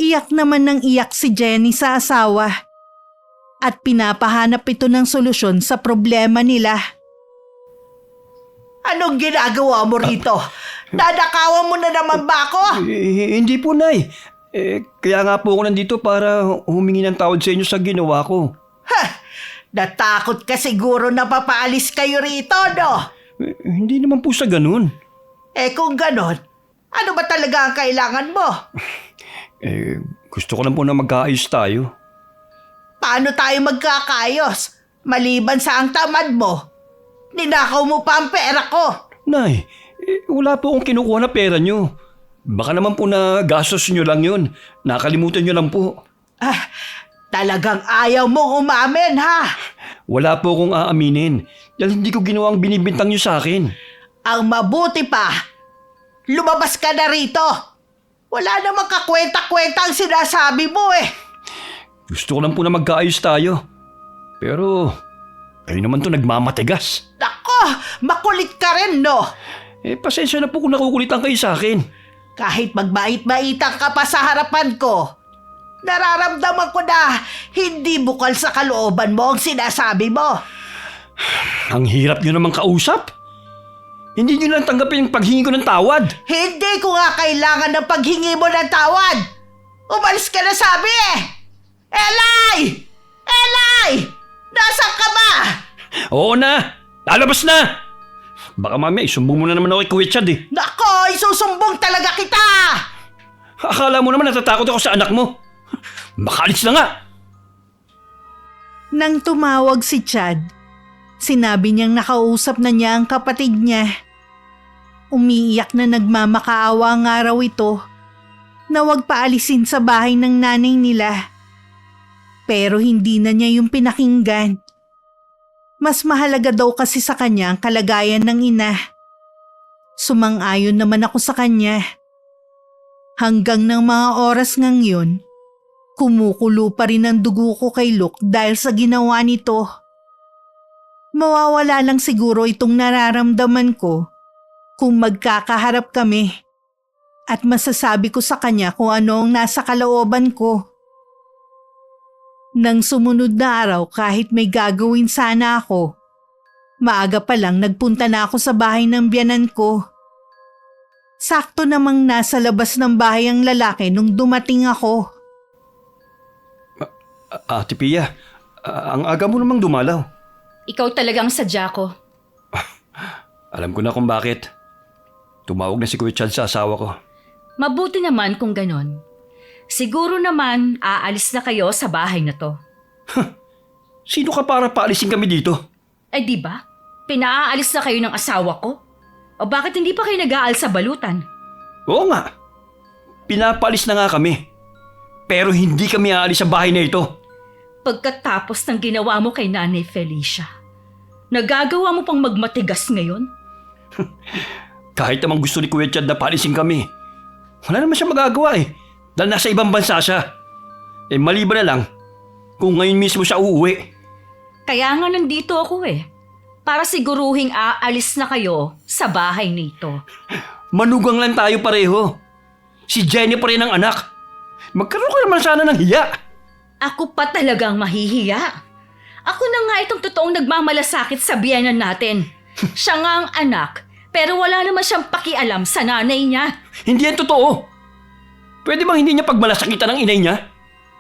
Iyak naman ng iyak si Jenny sa asawa at pinapahanap ito ng solusyon sa problema nila. Anong ginagawa mo rito? Dadakawan mo na naman ba ako? Hindi po, Nay. Kaya nga po ako nandito para humingi ng tawad sa inyo sa ginawa ko. Natakot ka siguro na papaalis kayo rito, no? Hindi naman po sa ganun. Kung ganon, ano ba talaga ang kailangan mo? Gusto ko lang po na magkaayos tayo. Paano tayo magkakayos? Maliban sa ang tamad mo, ninakaw mo pa ang pera ko. Nay, wala po akong kinukuha na pera nyo. Baka naman po na gastos nyo lang yun. Nakalimutan nyo lang po. Talagang ayaw mong umamin, ha? Wala po akong aaminin. Dahil hindi ko ginawa ang binibintang nyo sa akin. Ang mabuti pa, lumabas ka na rito. Wala namang kakwenta-kwenta ang sinasabi mo Gusto ko lang po na magkaayos tayo. Pero, kayo naman to nagmamatigas. Nako, makulit ka rin, no? Pasensya na po kung nakukulitan kayo sa akin. Kahit magbait-baitan ka pa sa harapan ko, nararamdaman ko na hindi bukal sa kalooban mo ang sinasabi mo. Ang hirap nyo naman kausap. Hindi nyo lang tanggapin yung paghingi ko ng tawad. Hindi ko nga kailangan ng paghingi mo ng tawad. Umalis ka na sabi Eli! Eli! Nasaan ka ba? Oo na! Lalabas na! Baka mamaya isumbong mo na naman ako kay Kuya Chad Nako, isusumbong talaga kita! Akala mo naman natatakot ako sa anak mo. Makalis na nga! Nang tumawag si Chad, sinabi niyang nakausap na niya ang kapatid niya. Umiiyak na nagmamakaawa ang araw ito na wag paalisin sa bahay ng nanay nila. Pero hindi na niya yung pinakinggan. Mas mahalaga daw kasi sa kanya ang kalagayan ng ina. Sumang-ayon naman ako sa kanya. Hanggang ng mga oras ngang yun, Kumukulo pa rin ang dugo ko kay Luke dahil sa ginawa nito. Mawawala lang siguro itong nararamdaman ko kung magkakaharap kami at masasabi ko sa kanya kung ano ang nasa kalooban ko. Nang sumunod na araw kahit may gagawin sana ako, maaga pa lang nagpunta na ako sa bahay ng biyanan ko. Sakto namang nasa labas ng bahay ang lalaki nung dumating ako. Ate Pia, ang aga mo namang dumalaw. Ikaw talagang sadya ko. Alam ko na kung bakit. Tumawag na si Kuya Chad sa asawa ko. Mabuti naman kung ganon. Siguro naman aalis na kayo sa bahay na to. Sino ka para paalisin kami dito? Eh di ba? Pinaaalis na kayo ng asawa ko? O bakit hindi pa kayo nag-aal sa balutan? Oo nga. Pinapaalis na nga kami. Pero hindi kami aalis sa bahay na ito. Pagkatapos ng ginawa mo kay Nanay Felicia, nagagawa mo pang magmatigas ngayon? Kahit namang gusto ni Kuya Chad na paalisin kami, wala naman siya magagawa eh. Dahil nasa ibang bansa siya. Eh maliban na lang kung ngayon mismo siya uuwi. Kaya nga nandito ako eh. Para siguruhing aalis na kayo sa bahay nito. Manugang lang tayo pareho. Si Jenny pa rin ang anak. Magkaroon ka naman sana ng hiya. Ako pa talagang mahihiya. Ako na nga itong totoong nagmamalasakit sa biyanan natin. Siya nga ang anak, pero wala naman siyang pakialam sa nanay niya. Hindi yan totoo. Pwede bang hindi niya pagmalasakitan ng inay niya?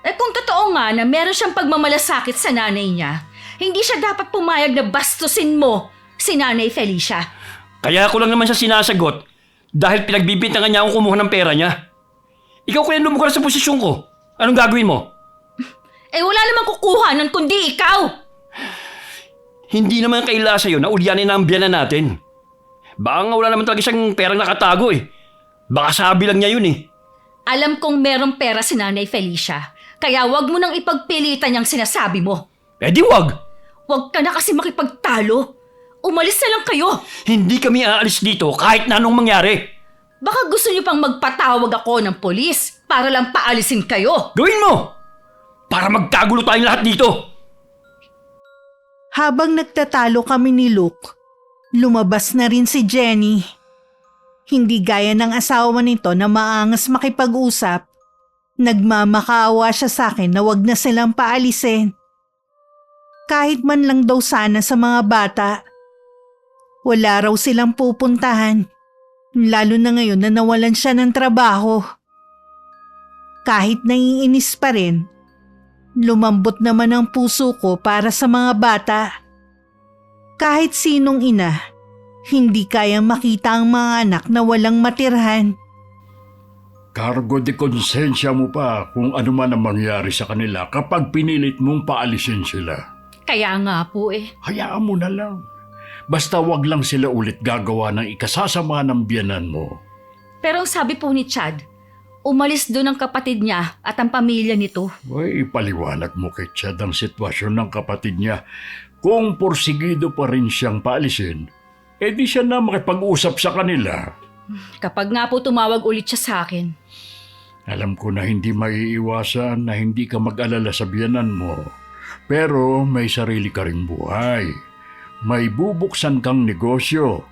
Eh kung totoo nga na meron siyang pagmamalasakit sa nanay niya, hindi siya dapat pumayag na bastusin mo si Nanay Felicia. Kaya ako lang naman siya sinasagot dahil pinagbibintangan niya akong kumuha ng pera niya. Ikaw kaya lumukha sa posisyon ko. Anong gagawin mo? Eh wala namang kukuha nun kundi ikaw. Hindi naman kaila sa'yo na ulyanin na ang biyanan natin. Baka nga wala naman talaga siyang perang nakatago eh. Baka sabi lang niya yun eh. Alam kong merong pera si Nanay Felicia, kaya wag mo nang ipagpilitan yung sinasabi mo. Eh di wag! Wag ka na kasi makipagtalo. Umalis na lang kayo. Hindi kami aalis dito kahit na anong mangyari. Baka gusto niyo pang magpatawag ako ng polis para lang paalisin kayo. Gawin mo! Para magkagulo tayong lahat dito. Habang nagtatalo kami ni Luke, lumabas na rin si Jenny. Hindi gaya ng asawa nito na maangas makipag-usap. Nagmamakaawa siya sa akin na wag na silang paalisin. Kahit man lang daw sana sa mga bata. Wala raw silang pupuntahan. Lalo na ngayon na nawalan siya ng trabaho. Kahit naiinis pa rin, lumambot naman ang puso ko para sa mga bata. Kahit sinong ina, hindi kayang makita ang mga anak na walang matirhan. Cargo de konsensya mo pa kung ano man ang mangyari sa kanila kapag pinilit mong paalisin sila. Kaya nga po eh. Hayaan mo na lang. Basta wag lang sila ulit gagawa ng ikasasama ng biyanan mo. Pero ang sabi po ni Chad, umalis doon ang kapatid niya at ang pamilya nito. Ay, ipaliwanag mo kay Chad ang sitwasyon ng kapatid niya. Kung porsigido pa rin siyang paalisin, di siya na makipag-usap sa kanila. Kapag nga po tumawag ulit siya sa akin. Alam ko na hindi maiiwasan na hindi ka mag-alala sa biyanan mo. Pero may sarili ka ring buhay. May bubuksan kang negosyo.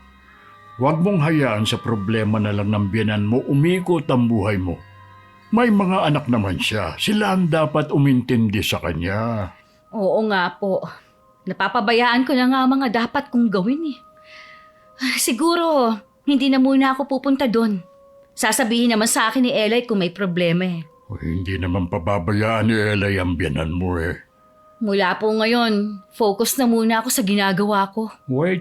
Huwag mong hayaan sa problema na lang ng biyanan mo umikot ang buhay mo. May mga anak naman siya. Sila ang dapat umintindi sa kanya. Oo nga po. Napapabayaan ko na nga ang mga dapat kong gawin eh. Siguro, hindi na muna ako pupunta doon. Sasabihin naman sa akin ni Eli kung may problema eh. Hindi naman pababayaan ni Elay ang biyanan mo eh. Mula po ngayon, focus na muna ako sa ginagawa ko.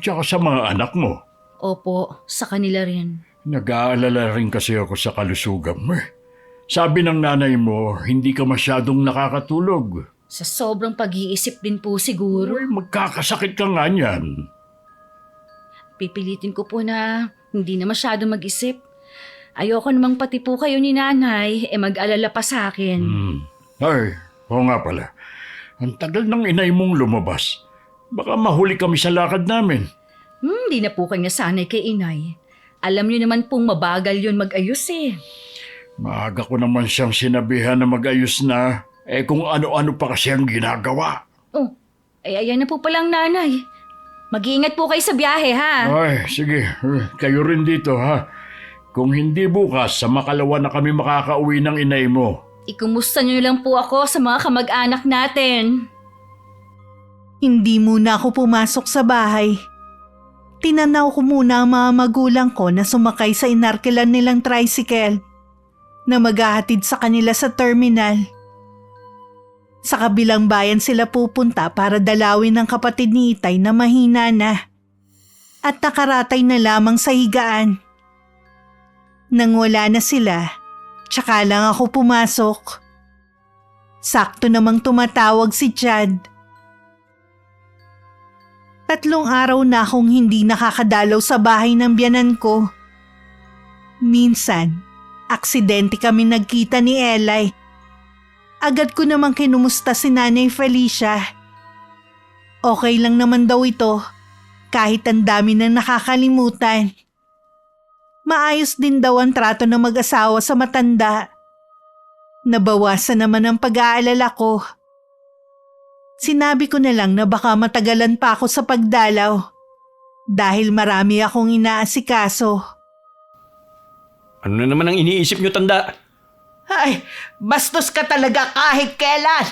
Tsaka sa mga anak mo. Opo, sa kanila rin. Nag-aalala rin kasi ako sa kalusugan mo eh. Sabi ng nanay mo, hindi ka masyadong nakakatulog. Sa sobrang pag-iisip din po siguro. Magkakasakit ka nga niyan. Pipilitin ko po na hindi na masyado mag-isip. Ayoko namang pati po kayo ni nanay mag-alala pa sa akin. Ay, oo nga pala. Ang tagal ng inay mong lumabas. Baka mahuli kami sa lakad namin. Di na po kayo nasanay kay inay. Alam niyo naman pong mabagal yun mag-ayos eh. Maaga ko naman siyang sinabihan na mag-ayos na. Kung ano-ano pa kasi ang ginagawa. Oh, ay ayan na po palang nanay. Mag-iingat po kayo sa biyahe, ha? Ay, sige. Kayo rin dito, ha? Kung hindi bukas, sa makalawa na kami makakauwi ng inay mo. Ikumusta niyo lang po ako sa mga kamag-anak natin. Hindi muna ako pumasok sa bahay. Tinanaw ko muna ang mga magulang ko na sumakay sa inarkilan nilang tricycle na maghahatid sa kanila sa terminal. Sa kabilang bayan sila pupunta para dalawin ng kapatid ni Itay na mahina na at nakaratay na lamang sa higaan. Nang wala na sila, tsaka lang ako pumasok. Sakto namang tumatawag si Chad. 3 araw na akong hindi nakakadalaw sa bahay ng biyanan ko. Minsan, aksidente kami nagkita ni Eli. Agad ko namang kinumusta si Nanay Felicia. Okay lang naman daw ito, kahit ang dami nang nakakalimutan. Maayos din daw ang trato ng mag-asawa sa matanda. Nabawasan naman ang pag-aalala ko. Sinabi ko na lang na baka matagalan pa ako sa pagdalaw dahil marami akong inaasikaso. Ano na naman ang iniisip niyo, tanda? Ay, bastos ka talaga kahit kailan.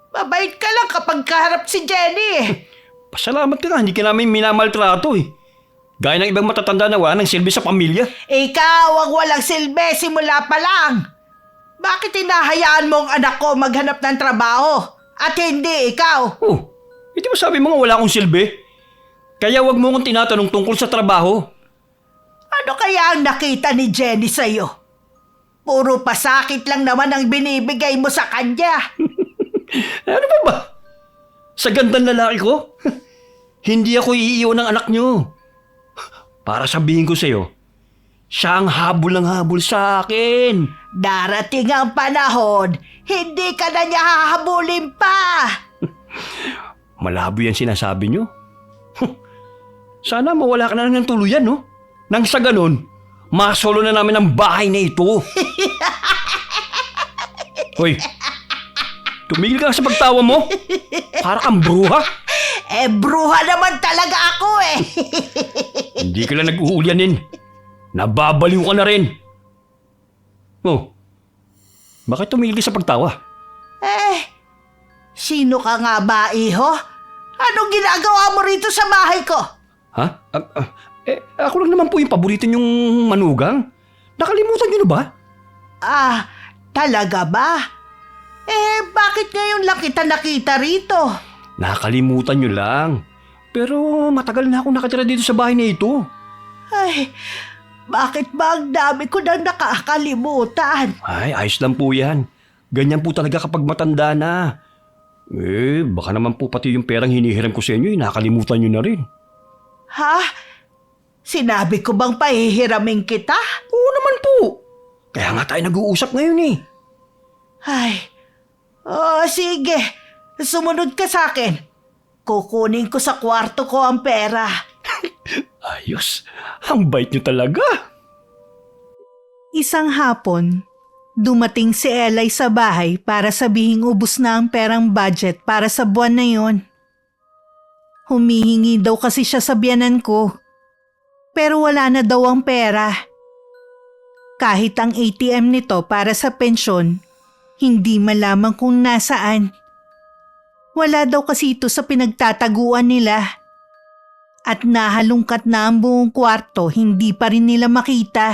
Mabait ka lang kapag kaharap si Jenny. Pasalamat ka nga, hindi ka namin minamaltrato eh. Gaya ng ibang matatanda na wala ng silbi sa pamilya. Ikaw ang walang silbi simula pa lang. Bakit hinahayaan mo ang anak ko maghanap ng trabaho? At hindi ikaw. Oh, hindi mo sabi mo nga wala akong silbi? Kaya wag mo akong tinatanong tungkol sa trabaho. Ano kaya ang nakita ni Jenny sa'yo? Puro pasakit lang naman ang binibigay mo sa kanya. Ano ba? Sa gandang lalaki ko? Hindi ako iiwan ng anak niyo. Para sabihin ko sa'yo, siya ang habol ng habol sa akin. Darating ang panahon, hindi ka na niya hahabulin pa. Malabo yan sinasabi niyo. Sana mawala ka na ng tuluyan, no? Nang sa ganun, masolo na namin ang bahay na ito. Hoy, tumigil ka sa pagtawa mo. Para kang bruha. Bruha naman talaga ako eh. Hindi ka lang nag-uulyanin. Nababaliw ka na rin. Oh, bakit tumigil ka sa pagtawa? Sino ka nga ba, iho? Anong ginagawa mo rito sa bahay ko? Ha? Ako lang naman po yung paborito niyong manugang. Nakalimutan niyo na ba? Talaga ba? Bakit ngayon lang kita nakita rito? Nakalimutan niyo lang. Pero matagal na akong nakatira dito sa bahay na ito. Ay, bakit ba ang dami ko nang nakakalimutan? Ay, ayos lang po yan. Ganyan po talaga kapag matanda na. Baka naman po pati yung perang hinihiram ko sa inyo, nakalimutan niyo na rin. Ha? Sinabi ko bang pahihiramin kita? Oo naman po. Kaya nga tayo nag-uusap ngayon eh. Ay, sige. Sumunod ka sa akin. Kukunin ko sa kwarto ko ang pera. Ayos, ang bait niyo talaga. Isang hapon, dumating si Eli sa bahay para sabihing ubos na ang perang budget para sa buwan na yon. Humihingi daw kasi siya sa biyanan ko, pero wala na daw ang pera. Kahit ang ATM nito para sa pensyon, hindi malaman kung nasaan. Wala daw kasi ito sa pinagtataguan nila. At nahalungkat na ang buong kwarto, hindi pa rin nila makita.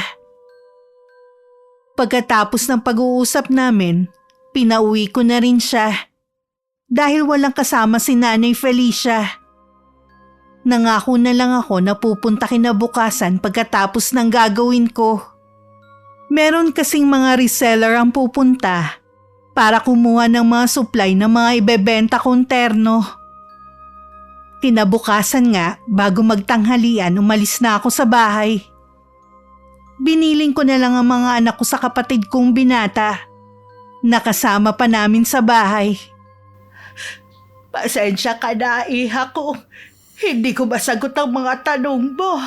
Pagkatapos ng pag-uusap namin, pinauwi ko na rin siya. Dahil walang kasama si Nanay Felicia. Nangako na lang ako na pupunta kinabukasan pagkatapos ng gagawin ko. Meron kasing mga reseller ang pupunta para kumuha ng mga supply ng mga ibebenta kong terno. Kinabukasan nga, bago magtanghalian, umalis na ako sa bahay. Biniling ko na lang ang mga anak ko sa kapatid kong binata. Nakasama pa namin sa bahay. Pasensya ka na, iha ko. Hindi ko masagot ang mga tanong mo.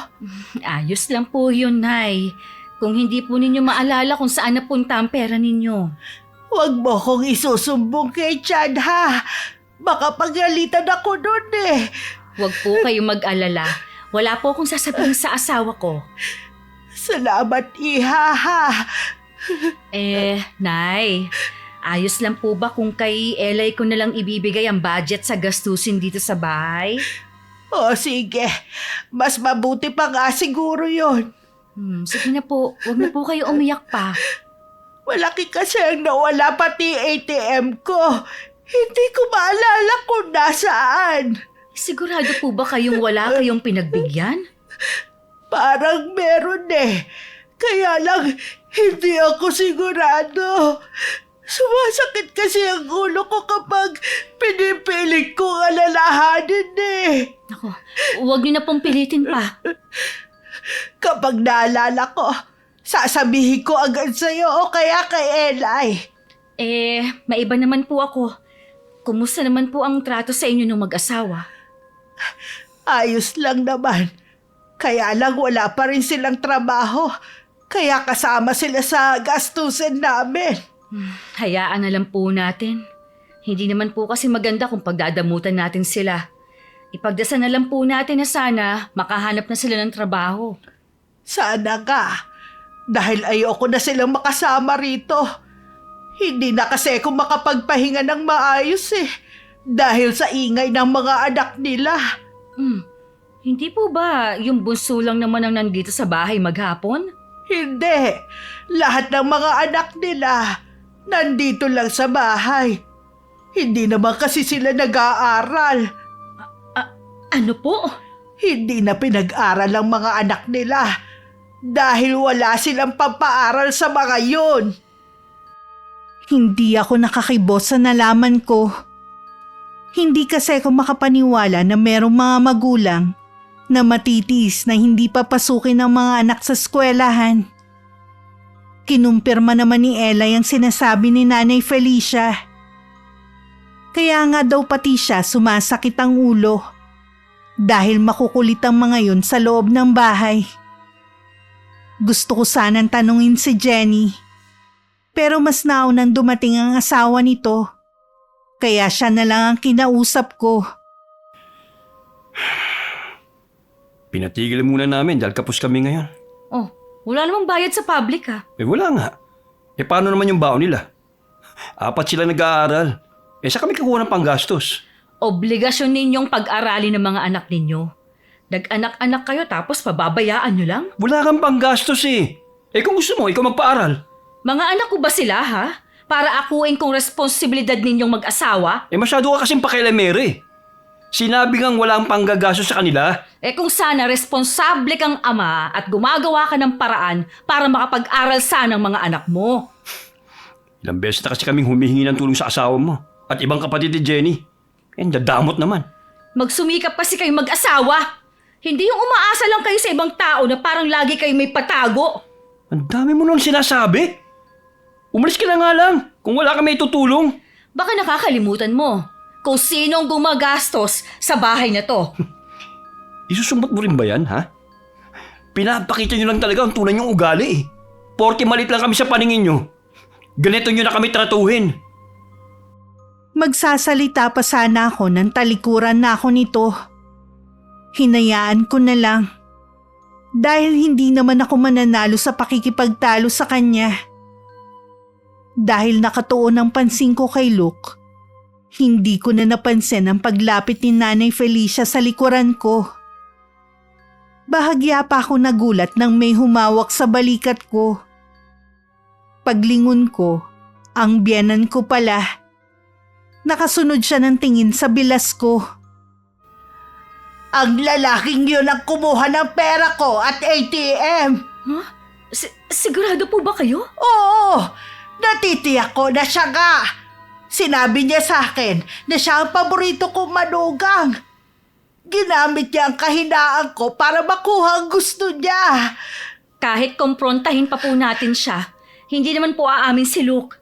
Ayos lang po yun, Nay. Kung hindi po ninyo maalala kung saan napunta ang pera ninyo. Huwag mo kong isusumbong kay Chad ha. Baka pagalitan ako nun eh. Huwag po kayong mag-alala. Wala po akong sasabihin sa asawa ko. Salamat, Iha ha. Nay, ayos lang po ba kung kay Elay ko nalang ibibigay ang budget sa gastusin dito sa bahay? O sige, mas mabuti pa nga siguro yon. Sige na po, huwag na po kayo umiyak pa. Malaki kasi ang nawala pati ATM ko. Hindi ko maalala kung nasaan. Sigurado po ba kayong wala kayong pinagbigyan? Parang meron eh. Kaya lang, hindi ako sigurado. Sumasakit kasi ang ulo ko kapag pinipilit kong alalahanin eh. Ako, huwag niyo na pong pilitin pa. Kapag naalala ko, sasabihin ko agad sa'yo o kaya kay Eli. Maiba naman po ako. Kumusta naman po ang trato sa inyo ng mag-asawa? Ayos lang naman. Kaya lang wala pa rin silang trabaho. Kaya kasama sila sa gastusin namin. Hayaan na lang po natin. Hindi naman po kasi maganda kung pagdadamutan natin sila. Ipagdasal na lang po natin na sana makahanap na sila ng trabaho. Sana ka. Dahil ayoko na silang makasama rito. Hindi na kasi ako makapagpahinga ng maayos eh. Dahil sa ingay ng mga anak nila. Hindi po ba yung bunso lang naman ang nandito sa bahay maghapon? Hindi. Lahat ng mga anak nila nandito lang sa bahay. Hindi naman kasi sila nag-aaral. Ano po? Hindi na pinag-aral ang mga anak nila dahil wala silang pampaaral sa mga yun. Hindi ako nakakibos sa nalaman ko. Hindi kasi ako makapaniwala na merong mga magulang na matitiis na hindi papasukin ng mga anak sa eskwelahan. Kinumpirma naman ni Ella ang sinasabi ni Nanay Felicia. Kaya nga daw pati siya sumasakit ang ulo dahil makukulit ang mga yun sa loob ng bahay. Gusto ko sanang tanungin si Jenny, pero mas naunang dumating ang asawa nito. Kaya siya na lang ang kinausap ko. Pinatigil muna namin dahil kapos kami ngayon. Oh, wala namang bayad sa public ha. Wala nga. Paano naman yung baon nila? 4 sila nag-aaral. Saan kami kukuha ng panggastos? Obligasyon ninyong pag-aralin ng mga anak ninyo. Nag-anak-anak kayo tapos pababayaan nyo lang? Wala kang panggastos eh. Kung gusto mo, ikaw magpaaral. Mga anak ko ba sila ha? Para akuin kong responsibilidad ninyong mag-asawa? Masyado ka kasing pakialamere. Sinabi ngang walang panggagastos sa kanila. Kung sana responsable kang ama at gumagawa ka ng paraan para makapag-aral sana ng mga anak mo. Ilang beses na kasi kaming humihingi ng tulong sa asawa mo. At ibang kapatid ni Jenny. Dadamot naman. Magsumikap kasi kayong mag-asawa. Hindi yung umaasa lang kayo sa ibang tao na parang lagi kayo may patago. Ang dami mo nang sinasabi. Umalis ka na nga lang kung wala ka may tutulong. Baka nakakalimutan mo kung sino ang gumagastos sa bahay na to. Isusumbat mo rin ba yan, ha? Pinapakita nyo lang talaga ang tunay nyong ugali eh. Porke malit lang kami sa paningin nyo. Ganito nyo na kami tratuhin. Magsasalita pa sana ako nang talikuran na ako nito. Hinayaan ko na lang. Dahil hindi naman ako mananalo sa pakikipagtalo sa kanya. Dahil nakatuon ang pansin ko kay Luke, hindi ko na napansin ang paglapit ni Nanay Felicia sa likuran ko. Bahagya pa ako nagulat nang may humawak sa balikat ko. Paglingon ko, ang biyanan ko pala. Nakasunod siya ng tingin sa bilas ko. Ang lalaking yun ang kumuha ng pera ko at ATM. Huh? Sigurado po ba kayo? Oo, natitiyak ko na siya nga. Sinabi niya sa akin na siya ang paborito kong manugang. Ginamit niya ang kahinaan ko para makuha ang gusto niya. Kahit komprontahin pa po natin siya, hindi naman po aamin si Luke.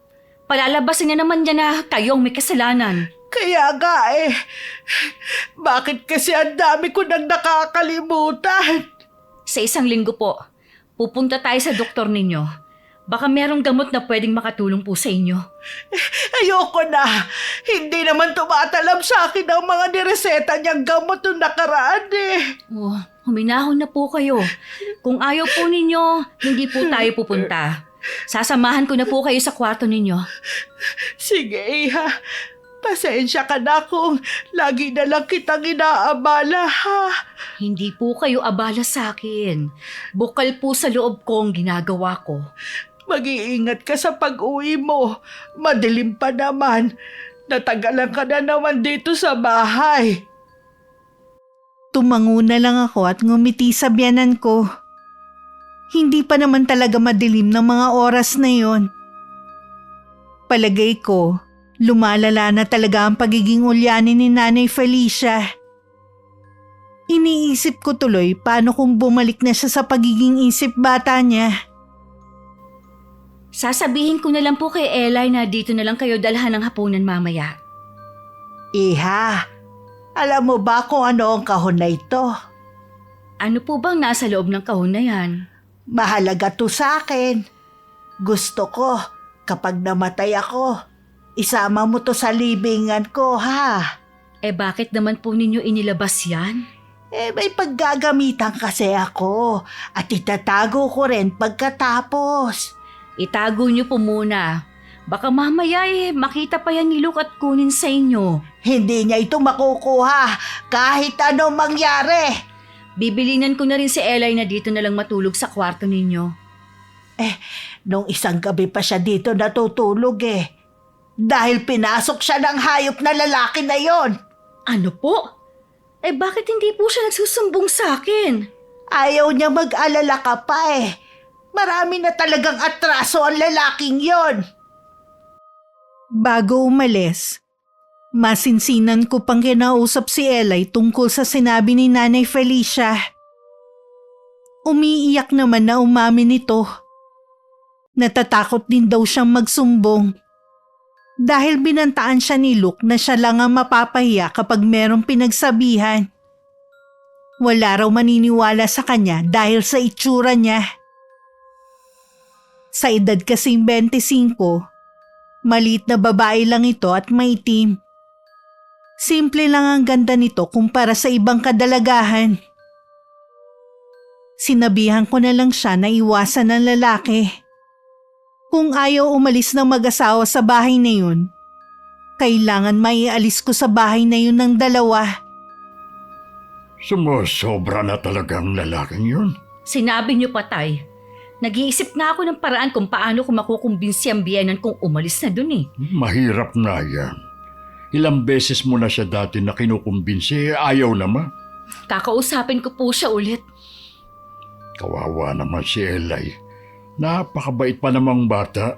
Palalabasin niya naman niya na kayong may kasalanan. Kaya nga bakit kasi ang dami ko nang nakakalimutan? Sa 1 linggo po, pupunta tayo sa doktor ninyo. Baka merong gamot na pwedeng makatulong po sa inyo. Ayoko na. Hindi naman tumatalab sa akin ang mga nireseta niyang gamot nung nakaraan eh. Oh, huminahon na po kayo. Kung ayaw po ninyo, hindi po tayo pupunta. Sasamahan ko na po kayo sa kwarto ninyo. Sige, Iha. Pasensya ka na kung lagi na lang kitang inaabala, ha? Hindi po kayo abala sa akin. Bukal po sa loob ko ang ginagawa ko. Mag-iingat ka sa pag-uwi mo. Madilim pa naman. Natagalan ka na naman dito sa bahay. Tumango na lang ako at ngumiti sa biyanan ko. Hindi pa naman talaga madilim ng mga oras na yon. Palagay ko, lumalala na talaga ang pagiging ulyanin ni Nanay Felicia. Iniisip ko tuloy paano kung bumalik na siya sa pagiging isip bata niya. Sasabihin ko na lang po kay Eli na dito na lang kayo dalhan ng hapunan mamaya. Iha, alam mo ba kung ano ang kahon na ito? Ano po bang nasa loob ng kahon na yan? Mahalaga to sa akin. Gusto ko, kapag namatay ako, isama mo to sa libingan ko, ha? Bakit naman po ninyo inilabas yan? May paggagamitan kasi ako at itatago ko rin pagkatapos. Itago niyo po muna. Baka mamaya makita pa yan ni Luke at kunin sa inyo. Hindi niya ito makukuha kahit anong mangyari. Bibilinan ko na rin si Eli na dito na lang matulog sa kwarto ninyo. Nung isang gabi pa siya dito natutulog Dahil pinasok siya ng hayop na lalaki na yon. Ano po? Bakit hindi po siya nagsusumbong sa akin? Ayaw niya mag-alala ka pa Marami na talagang atraso ang lalaking yon. Bago umalis, masinsinan ko pang kinausap si Eli tungkol sa sinabi ni Nanay Felicia. Umiiyak naman na umamin nito. Natatakot din daw siyang magsumbong. Dahil binantaan siya ni Luke na siya lang ang mapapahiya kapag merong pinagsabihan. Wala raw maniniwala sa kanya dahil sa itsura niya. Sa edad kasing 25, maliit na babae lang ito at maitim. Simple lang ang ganda nito kumpara sa ibang kadalagahan. Sinabihan ko na lang siya na iwasan ng lalaki. Kung ayaw umalis ng mag-asawa sa bahay na yun, kailangan maialis ko sa bahay na yun ng dalawa. Sumusobra na talaga ang lalaking yun. Sinabi niyo pa, Tay. Nag-iisip na ako ng paraan kung paano ko makukumbinsi ang biyenan kong umalis na dun Mahirap na yan. Ilang beses mo na siya dati na kinukumbinsi, ayaw naman. Kakausapin ko po siya ulit. Kawawa naman si Eli. Napakabait pa namang bata.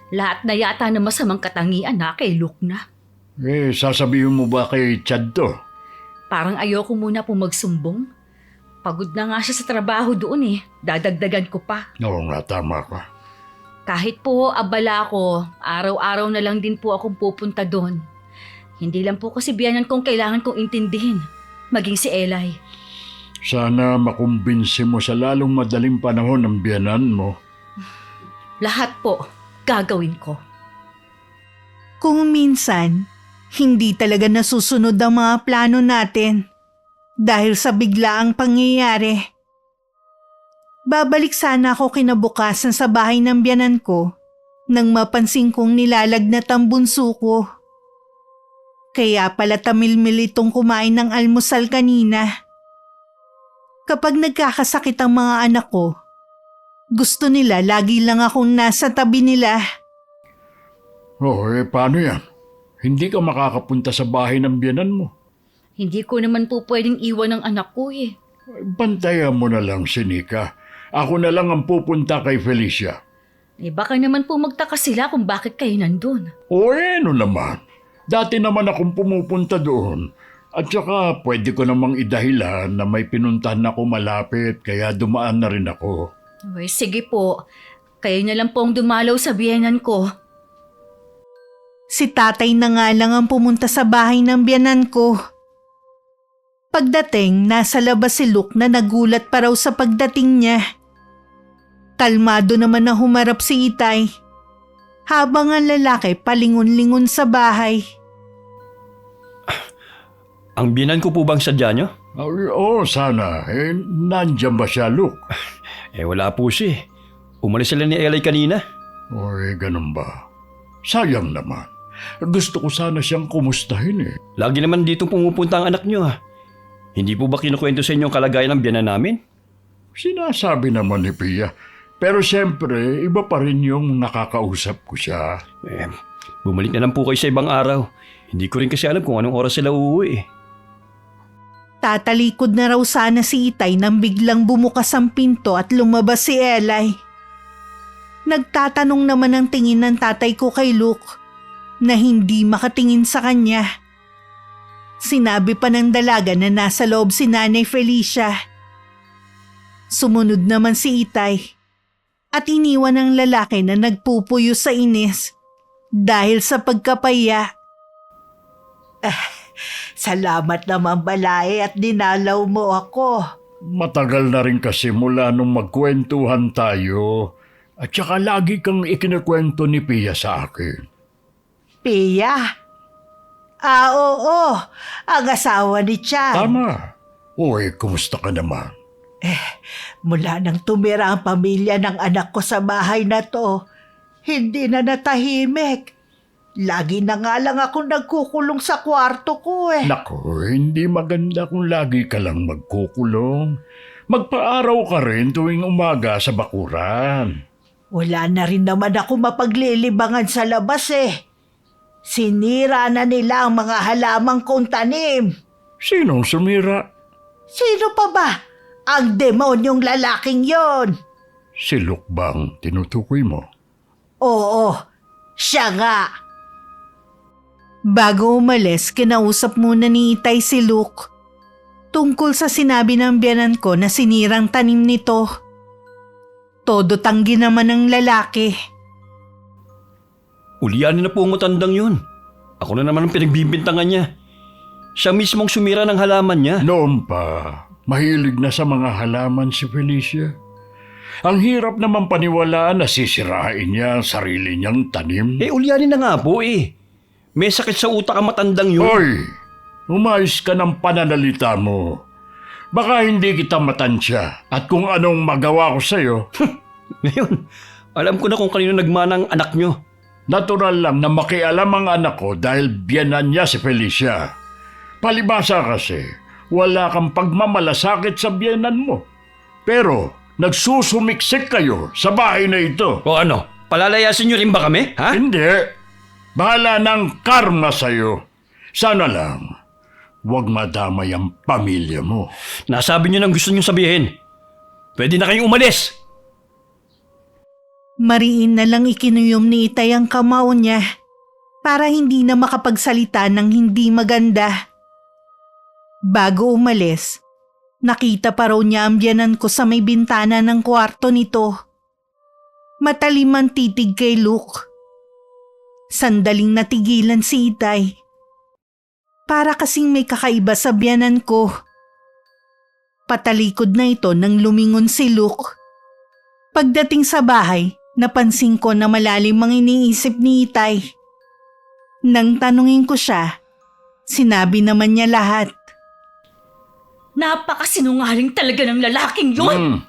Lahat na yata na masamang katangian na kay Luke na. Sasabihin mo ba kay Chad to? Parang ayoko muna po magsumbong. Pagod na nga siya sa trabaho doon Dadagdagan ko pa. Oo nga, tama ka. Kahit po abala ko, araw-araw na lang din po akong pupunta doon. Hindi lang po kasi biyanan kong kailangan kong intindihin. Maging si Eli. Sana makumbinsi mo sa lalong madaling panahon ang biyanan mo. Lahat po, gagawin ko. Kung minsan, hindi talaga nasusunod ang mga plano natin dahil sa biglaang pangyayari. Babalik sana ako kinabukasan sa bahay ng biyanan ko nang mapansin kong nilalagnat ang bunso ko. Kaya pala tamilmil itong kumain ng almusal kanina. Kapag nagkakasakit ang mga anak ko, gusto nila lagi lang akong nasa tabi nila. Paano yan? Hindi ka makakapunta sa bahay ng biyanan mo. Hindi ko naman po pwedeng iwan ang anak ko Bantayan mo na lang si Nika. Ako na lang ang pupunta kay Felicia. Baka naman po magtaka sila kung bakit kayo nandun. Ano naman? Dati naman akong pumupunta doon. At saka pwede ko namang idahilan na may pinuntahan ako malapit kaya dumaan na rin ako. Sige po. Kayo na lang po ang dumalaw sa biyenan ko. Si tatay na nga lang ang pumunta sa bahay ng biyanan ko. Pagdating, nasa labas si Luke na nagulat pa raw sa pagdating niya. Kalmado naman na humarap si Itay, habang ang lalaki palingon-lingon sa bahay. Ang biyanan ko po bang sadya nyo? Oo, sana. Nandyan ba siya, Luke? Wala po siya eh. Umalis sila ni Eli kanina. Ganun ba? Sayang naman. Gusto ko sana siyang kumustahin eh. Lagi naman dito pumupunta ang anak nyo ah. Hindi po ba kinukwento sa inyo ang kalagayan ng biyanan namin? Sinasabi naman ni Pia. Pero siyempre, iba pa rin yung nakakausap ko siya. Bumalik na lang po kayo sa ibang araw. Hindi ko rin kasi alam kung anong oras sila uuwi eh. Tatalikod na raw sana si Itay nang biglang bumukas ang pinto at lumabas si Eli. Nagtatanong naman ang tingin ng tatay ko kay Luke na hindi makatingin sa kanya. Sinabi pa ng dalaga na nasa loob si Nanay Felicia. Sumunod naman si Itay at iniwan ang lalaki na nagpupuyo sa inis dahil sa pagkapaya. Salamat naman, Balay, at dinalaw mo ako. Matagal na rin kasi mula nung magkwentuhan tayo. At saka lagi kang ikinikwento ni Pia sa akin. Pia? Oo. Ang asawa ni Chan. Tama. Kumusta ka naman? Mula nang tumira ang pamilya ng anak ko sa bahay na to, hindi na natahimik. Lagi na nga lang ako nagkukulong sa kwarto ko eh. Naku, hindi maganda kung lagi ka lang magkukulong. Magpaaraw ka rin tuwing umaga sa bakuran. Wala na rin naman ako mapaglilibangan sa labas eh. Sinira na nila ang mga halamang kong tanim. Sinong sumira? Sino pa ba? Ang demonyong lalaking yon. Si Luke bang tinutukoy mo? Oo, siya nga. Bago umalis, kinausap muna ni Itay si Luke tungkol sa sinabi ng biyanan ko na sinirang tanim nito. Todo tanggi naman ng lalaki. Ulianin na po ang matandang yun. Ako na naman ang pinagbibintangan niya. Siya mismong sumira ng halaman niya. Noon pa, mahilig na sa mga halaman si Felicia. Ang hirap naman paniwalaan na sisirain niya ang sarili niyang tanim. Ulianin na nga po eh. May sakit sa utak ang matandang yun. Hoy! Umayos ka ng pananalita mo. Baka hindi kita matansya at kung anong magawa ko sa'yo. Ngayon, alam ko na kung kanino nagmanang anak nyo. Natural lang na makialam ang anak ko dahil biyanan niya si Felicia. Palibasa kasi, wala kang pagmamalasakit sa biyanan mo. Pero, nagsusumiksik kayo sa bahay na ito. O ano, palalayasin nyo rin ba kami? Ha? Hindi. Bahala ng karma sa'yo. Sana lang, huwag madamay ang pamilya mo. Nasabi nyo nang gusto nyo sabihin. Pwede na kayong umalis. Mariin na lang ikinuyom ni Itay ang kamao niya para hindi na makapagsalita ng hindi maganda. Bago umalis, nakita pa raw niya ang biyanan ko sa may bintana ng kwarto nito. Matalim ang titig kay Luke. Sandaling natigilan si Itay. Para kasing may kakaiba sa biyanan ko. Patalikod na ito nang lumingon si Luke. Pagdating sa bahay, napansin ko na malalim ang iniisip ni Itay. Nang tanungin ko siya, sinabi naman niya lahat. Napakasinungaling talaga ng lalaking yun!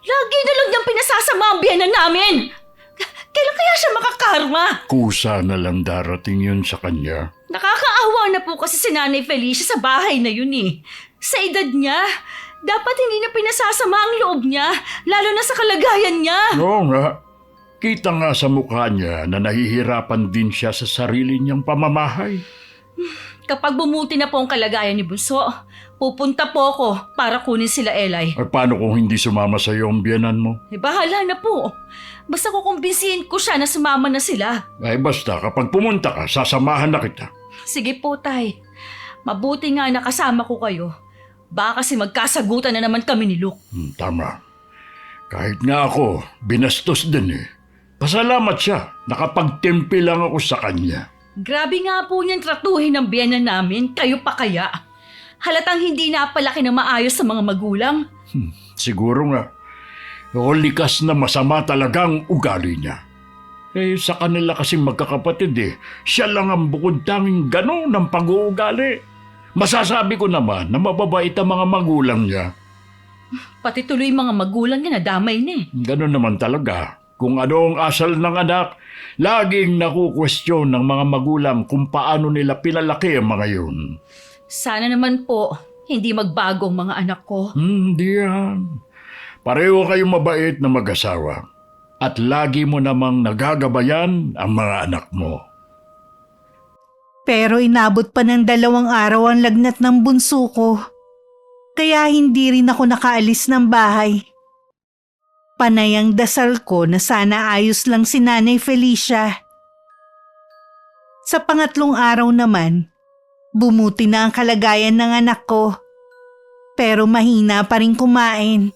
Lagi na lang niyang pinasasama ang biyanan namin! Kailan kaya siya makakarma? Kusa na lang darating yun sa kanya. Nakakaawa na po kasi si Nanay Felicia sa bahay na yun eh. Sa edad niya, dapat hindi na pinasasama ang loob niya, lalo na sa kalagayan niya. Oo nga. Kita nga sa mukha niya na nahihirapan din siya sa sarili niyang pamamahay. Kapag bumuti na po ang kalagayan ni Bunso, pupunta po ako para kunin sila Eli. Ay paano kung hindi sumama sa iyo ang biyanan mo? Bahala na po. Basta kukumbinsihin ko siya na sumama na sila. Ay basta kapag pumunta ka, sasamahan na kita. Sige po, Tay. Mabuti nga nakasama ko kayo. Baka kasi magkasagutan na naman kami ni Luke. Tama. Kahit nga ako, binastos din eh. Pasalamat siya. Nakapagtimpi lang ako sa kanya. Grabe nga po niyan tratuhin ang biyanan namin. Kayo pa kaya? Halatang hindi napalaki na maayos sa mga magulang. Siguro nga. O likas na masama talagang ugali niya. Sa kanila kasing magkakapatid siya lang ang bukod tanging gano'n ang pag-uugali. Masasabi ko naman na mababait ang mga magulang niya. Pati tuloy mga magulang niya nadamay na eh. Gano'n naman talaga. Kung ano ang asal ng anak, laging nakukwestiyon ng mga magulang kung paano nila pinalaki ang mga yun. Sana naman po, hindi magbago ang mga anak ko. Hindi yan. Pareho kayong mabait na mag-asawa. At lagi mo namang nagagabayan ang mga anak mo. Pero inabot pa ng 2 araw ang lagnat ng bunso ko. Kaya hindi rin ako nakaalis ng bahay. Panay ang dasal ko na sana ayos lang si Nanay Felicia. Sa pangatlong araw naman, bumuti na ang kalagayan ng anak ko. Pero mahina pa rin kumain.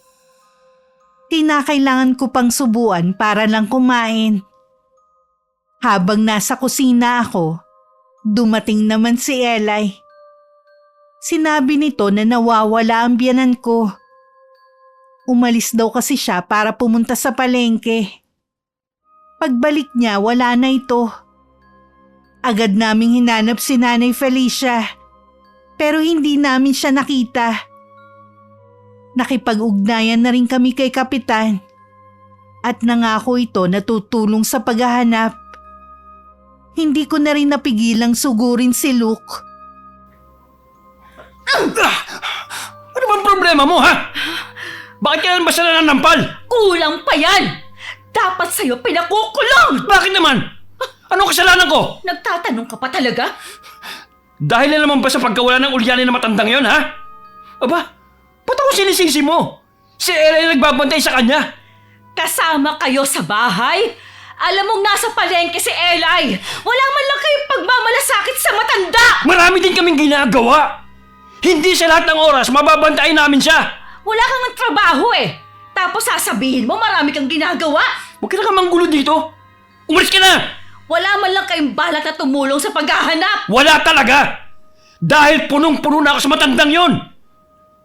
Kinakailangan ko pang subuan para lang kumain. Habang nasa kusina ako, dumating naman si Eli. Sinabi nito na nawawala ang biyanan ko. Umalis daw kasi siya para pumunta sa palengke. Pagbalik niya, wala na ito. Agad naming hinanap si Nanay Felicia, pero hindi namin siya nakita. Nakipag-ugnayan na rin kami kay Kapitan at nangako ito na tutulong sa paghahanap. Hindi ko na rin napigilang sugurin si Luke. Ano bang problema mo, ha? Bakit kailan ba sila nanampal? Kulang pa yan! Dapat sa'yo pinakukulong! Bakit naman? Anong kasalanan ko? Nagtatanong ka pa talaga? Dahil na naman ba sa pagkawala ng ulyanin na matandang yon, ha? Aba, ba't ako sinisisi mo? Si Ella yung nagbabantay sa kanya. Kasama kayo sa bahay? Alam mong nasa palengke si Eli. Wala man lang kayong pagmamalasakit sa matanda. Marami din kaming ginagawa. Hindi sa lahat ng oras mababantayin namin siya. Wala kang nagtrabaho eh. Tapos sasabihin mo marami kang ginagawa. Huwag ka na manggulo dito. Umalis ka na. Wala man lang kayong balak na tumulong sa paghahanap. Wala talaga. Dahil punong-puno na ako sa matandang yon.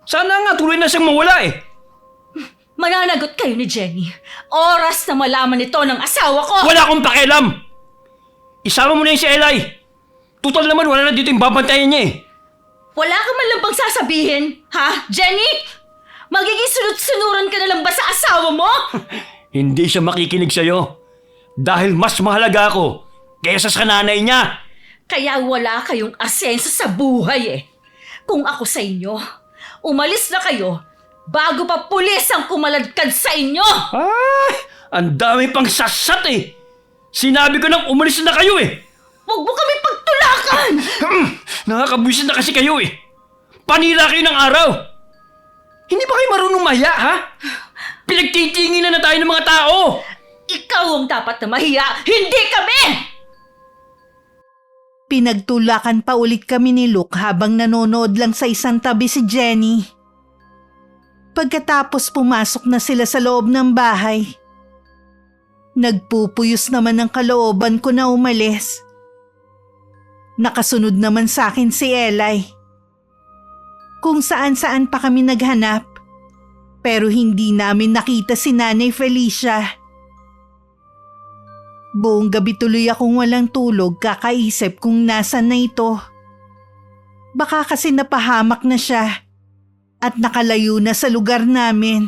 Sana nga tuloy na siyang mawala eh. Mananagot kayo ni Jenny. Oras na malaman ito ng asawa ko. Wala akong pakialam. Isama mo na yun si Eli. Tutal naman wala na dito yung babantayan niya eh. Wala ka man lang bang sasabihin, ha, Jenny? Magiging sunod-sunuran ka na lang ba sa asawa mo? Hindi siya makikinig sa'yo. Dahil mas mahalaga ako kaysa sa nanay niya. Kaya wala kayong asenso sa buhay eh. Kung ako sa inyo, umalis na kayo bago pa pulis ang kumaladkad sa inyo. Ay, ang dami pang sasat eh. Sinabi ko nang umalis na kayo eh. Huwag mo kami pagtulakan! Nakakabwisit na kasi kayo eh. Panira kayo ng araw. Hindi ba kayo marunong mahiya, ha? Pinagtitingin na tayo ng mga tao. Ikaw ang dapat na mahiya, hindi kami! Pinagtulakan pa ulit kami ni Luke habang nanonood lang sa isang tabi si Jenny. Pagkatapos pumasok na sila sa loob ng bahay. Nagpupuyos naman ang kalooban ko na umalis. Nakasunod naman sa akin si Eli. Kung saan-saan pa kami naghanap, pero hindi namin nakita si Nanay Felicia. Buong gabi tuloy akong walang tulog kakaisip kung nasan na ito. Baka kasi napahamak na siya at nakalayo na sa lugar namin.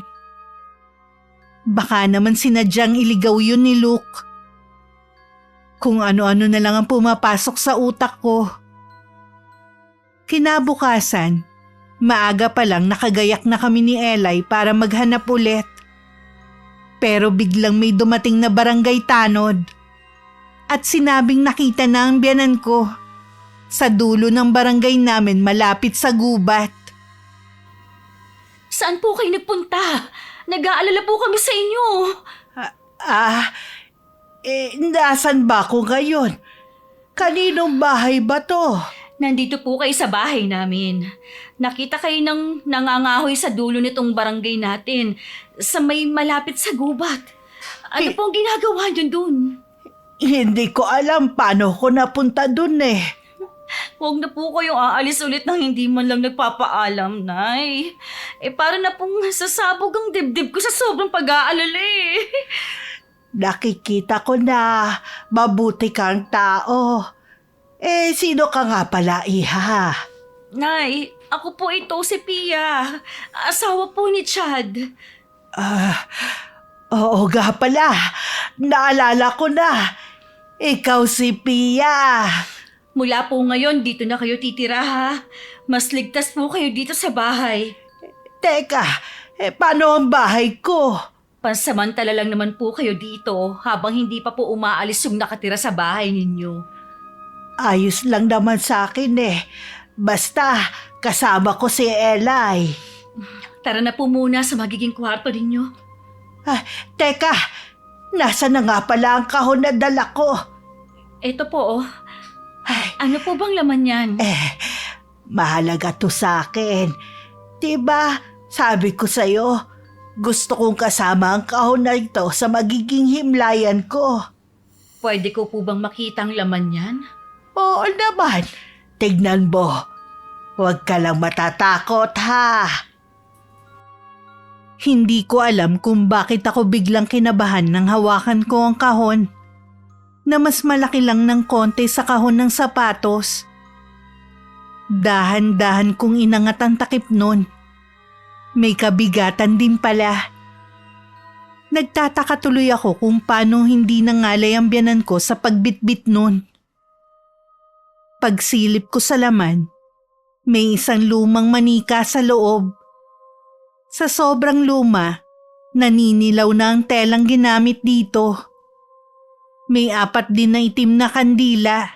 Baka naman sinadyang iligaw yun ni Luke. Kung ano-ano na lang ang pumapasok sa utak ko. Kinabukasan, maaga pa lang nakagayak na kami ni Eli para maghanap ulit. Pero biglang may dumating na barangay tanod. At sinabing nakita na ang biyanan ko. Sa dulo ng barangay namin malapit sa gubat. Saan po kayo nagpunta? Nag-aalala po kami sa inyo. Nasaan ba ako ngayon? Kaninong bahay ba to? Nandito po kayo sa bahay namin. Nakita kayo ng nangangahoy sa dulo nitong barangay natin. Sa may malapit sa gubat. Ano pong ginagawa niyo dun? Hindi ko alam paano ko napunta dun eh. Huwag na po kayong aalis ulit nang hindi man lang nagpapaalam, Nay. Para na pong sasabog ang dibdib ko sa sobrang pag-aalala eh. Nakikita ko na mabuti kang tao. Sino ka nga pala, iha? Nay, ako po ito si Pia. Asawa po ni Chad. Oo nga pala. Naalala ko na. Ikaw si Pia. Mula po ngayon, dito na kayo titira ha. Mas ligtas po kayo dito sa bahay. Teka, paano ang bahay ko? Pansamantala lang naman po kayo dito habang hindi pa po umaalis yung nakatira sa bahay ninyo. Ayos lang naman sa akin Basta, kasama ko si Eli. Tara na po muna sa magiging kwarto ninyo. Teka, nasa na nga pala ang kahon na dala ko? Ito po oh. Ano po bang laman yan? Mahalaga to sa akin. Diba, sabi ko sa'yo, gusto kong kasama ang kahon na ito sa magiging himlayan ko. Pwede ko po bang makita ang laman yan? Oo naman, tignan mo. Huwag ka lang matatakot ha. Hindi ko alam kung bakit ako biglang kinabahan nang hawakan ko ang kahon na mas malaki lang ng konti sa kahon ng sapatos. Dahan-dahan kong inangat ang takip nun. May kabigatan din pala. Nagtataka tuloy ako kung paano hindi nangalay ang biyanan ko sa pagbitbit nun. Pagsilip ko sa laman, may isang lumang manika sa loob. Sa sobrang luma, naninilaw na ang telang ginamit dito. May 4 din na itim na kandila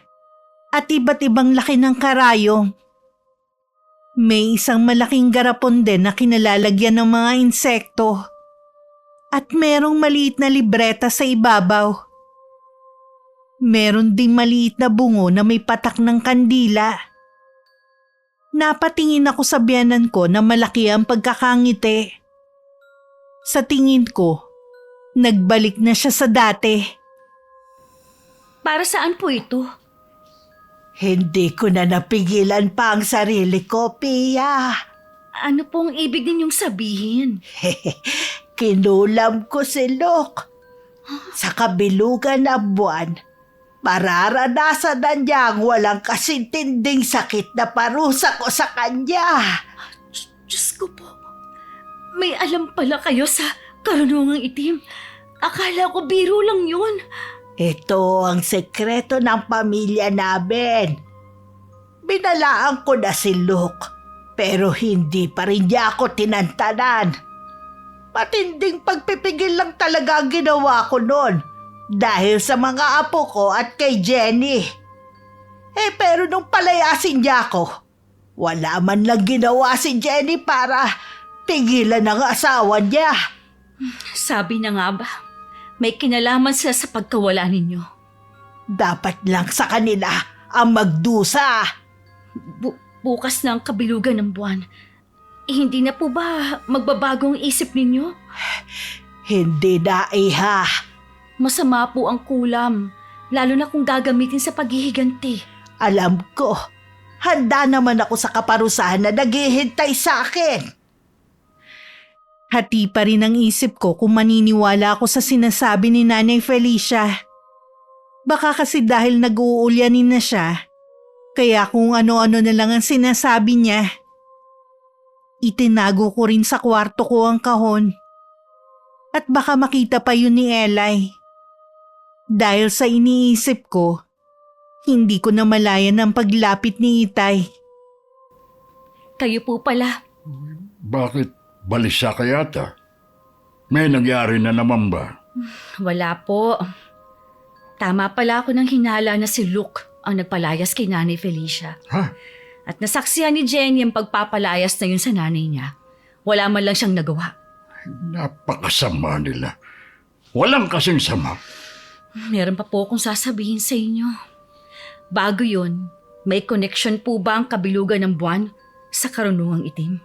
at iba't ibang laki ng karayong. May isang malaking garapon din na kinalalagyan ng mga insekto. At merong maliit na libreta sa ibabaw. Meron ding maliit na bungo na may patak ng kandila. Napatingin ako sa biyanan ko na malaki ang pagkakangiti. Sa tingin ko, nagbalik na siya sa dati. Para saan po ito? Hindi ko na napigilan pa ang sarili ko, Pia. Ano pong ibig ninyong sabihin? Kinulam ko si Luke. Sa kabilugan ng buwan, mararanasan na niya ang walang kasintinding sakit na parusa ko sa kanya. Diyos ko po. May alam pala kayo sa karunungang itim. Akala ko biro lang yun. Ito ang sekreto ng pamilya namin. Binalaan ko na si Luke, pero hindi pa rin niya ako tinantanan. Matinding pagpipigil lang talaga ang ginawa ko noon dahil sa mga apo ko at kay Jenny. Pero nung palayasin niya ako, wala man lang ginawa si Jenny para pigilan ang asawa niya. Sabi na nga ba, may kinalaman sila sa pagkawala ninyo. Dapat lang sa kanila ang magdusa. Bukas na ang kabilugan ng buwan. Hindi na po ba magbabagong isip ninyo? Hindi na, iha. Masama po ang kulam, lalo na kung gagamitin sa paghihiganti. Alam ko, handa naman ako sa kaparusahan na naghihintay sa akin. Hati pa rin ang isip ko kung maniniwala ako sa sinasabi ni Nanay Felicia. Baka kasi dahil nag-uulyanin na siya, kaya kung ano-ano na lang ang sinasabi niya. Itinago ko rin sa kwarto ko ang kahon. At baka makita pa yun ni Eli. Dahil sa iniisip ko, hindi ko na malayan ang paglapit ni Itay. Kayo po pala. Bakit balisa ka yata? May nangyari na naman ba? Wala po. Tama pala ako nang hinala na si Luke ang nagpalayas kay Nanay Felicia. Ha? At nasaksihan ni Jenny ang pagpapalayas na yun sa nanay niya. Wala man lang siyang nagawa. Napakasama nila. Walang kasing sama. Meron pa po akong sasabihin sa inyo. Bago yun, may connection po ba ang kabilugan ng buwan sa karunungang itim?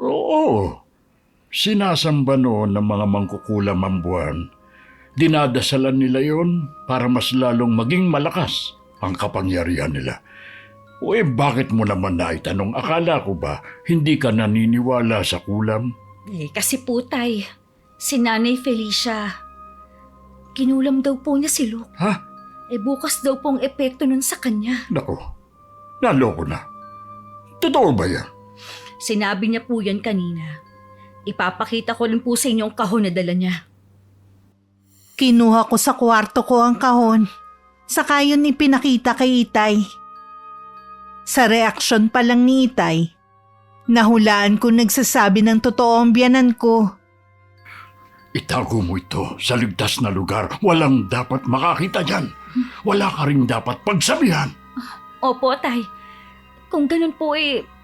Oo. Sinasamba noon ng mga mangkukulam ang buwan. Dinadasalan nila yon para mas lalong maging malakas ang kapangyarihan nila. O bakit mo naman naitanong? Akala ko ba hindi ka naniniwala sa kulam? Kasi po, Tay, si Nanay Felicia, kinulam daw po niya si Luke. Ha? Bukas daw po ang epekto nun sa kanya. Nako, naloko na. Totoo ba yan? Sinabi niya po yan kanina. Ipapakita ko rin po sa inyo ang kahon na dala niya. Kinuha ko sa kwarto ko ang kahon. Saka yun ipinakita kay Itay. Sa reaksyon pa lang ni Itay, nahulaan ko nagsasabi ng totoo ang biyanan ko. Itago mo ito sa ligtas na lugar. Walang dapat makakita dyan. Wala ka rin dapat pagsabihan. Opo, Tay. Kung ganun po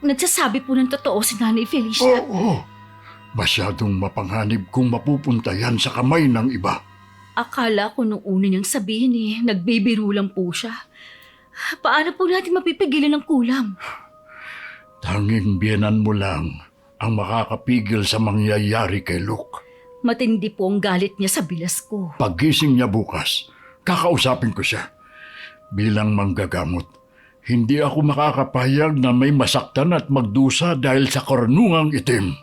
nagsasabi po ng totoo si Nanay Felicia. Oo. Masyadong mapanganib kung mapupunta yan sa kamay ng iba. Akala ko nung una niyang sabihin nagbibiro lang po siya. Paano po natin mapipigilan ng kulam? Tanging biyenan mo lang ang makakapigil sa mangyayari kay Luke. Matindi po ang galit niya sa bilas ko. Paggising niya bukas, kakausapin ko siya. Bilang manggagamot, hindi ako makakapayag na may masaktan at magdusa dahil sa karunungang itim.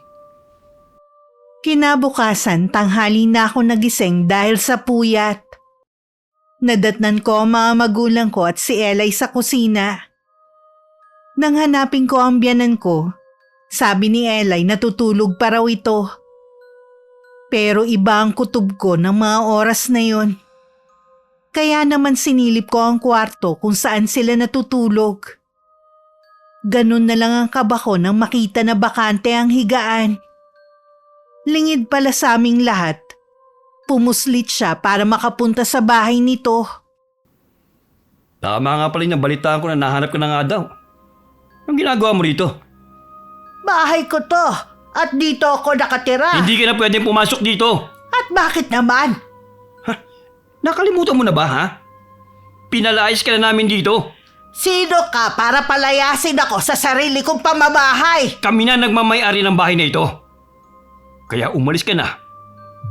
Kinabukasan, tanghali na ako nagising dahil sa puyat. Nadatnan ko ang mga magulang ko at si Eli sa kusina. Nang hanapin ko ang biyanan ko, sabi ni Eli natutulog pa raw ito. Pero iba ang kutob ko ng mga oras na yon. Kaya naman sinilip ko ang kwarto kung saan sila natutulog. Ganun na lang ang kaba ko nang makita na bakante ang higaan. Lingid pala sa aming lahat. Pumuslit siya para makapunta sa bahay nito. Tama nga pala yung balitaan ko na nahanap ka na nga daw. Anong ginagawa mo rito? Bahay ko to at dito ako nakatira. Hindi ka na pwedeng pumasok dito. At bakit naman? Nakalimutan mo na ba, ha? Pinalayas ka na namin dito. Sino ka para palayasin ako sa sarili kong pamabahay? Kami na nagmamay-ari ng bahay na ito. Kaya umalis ka na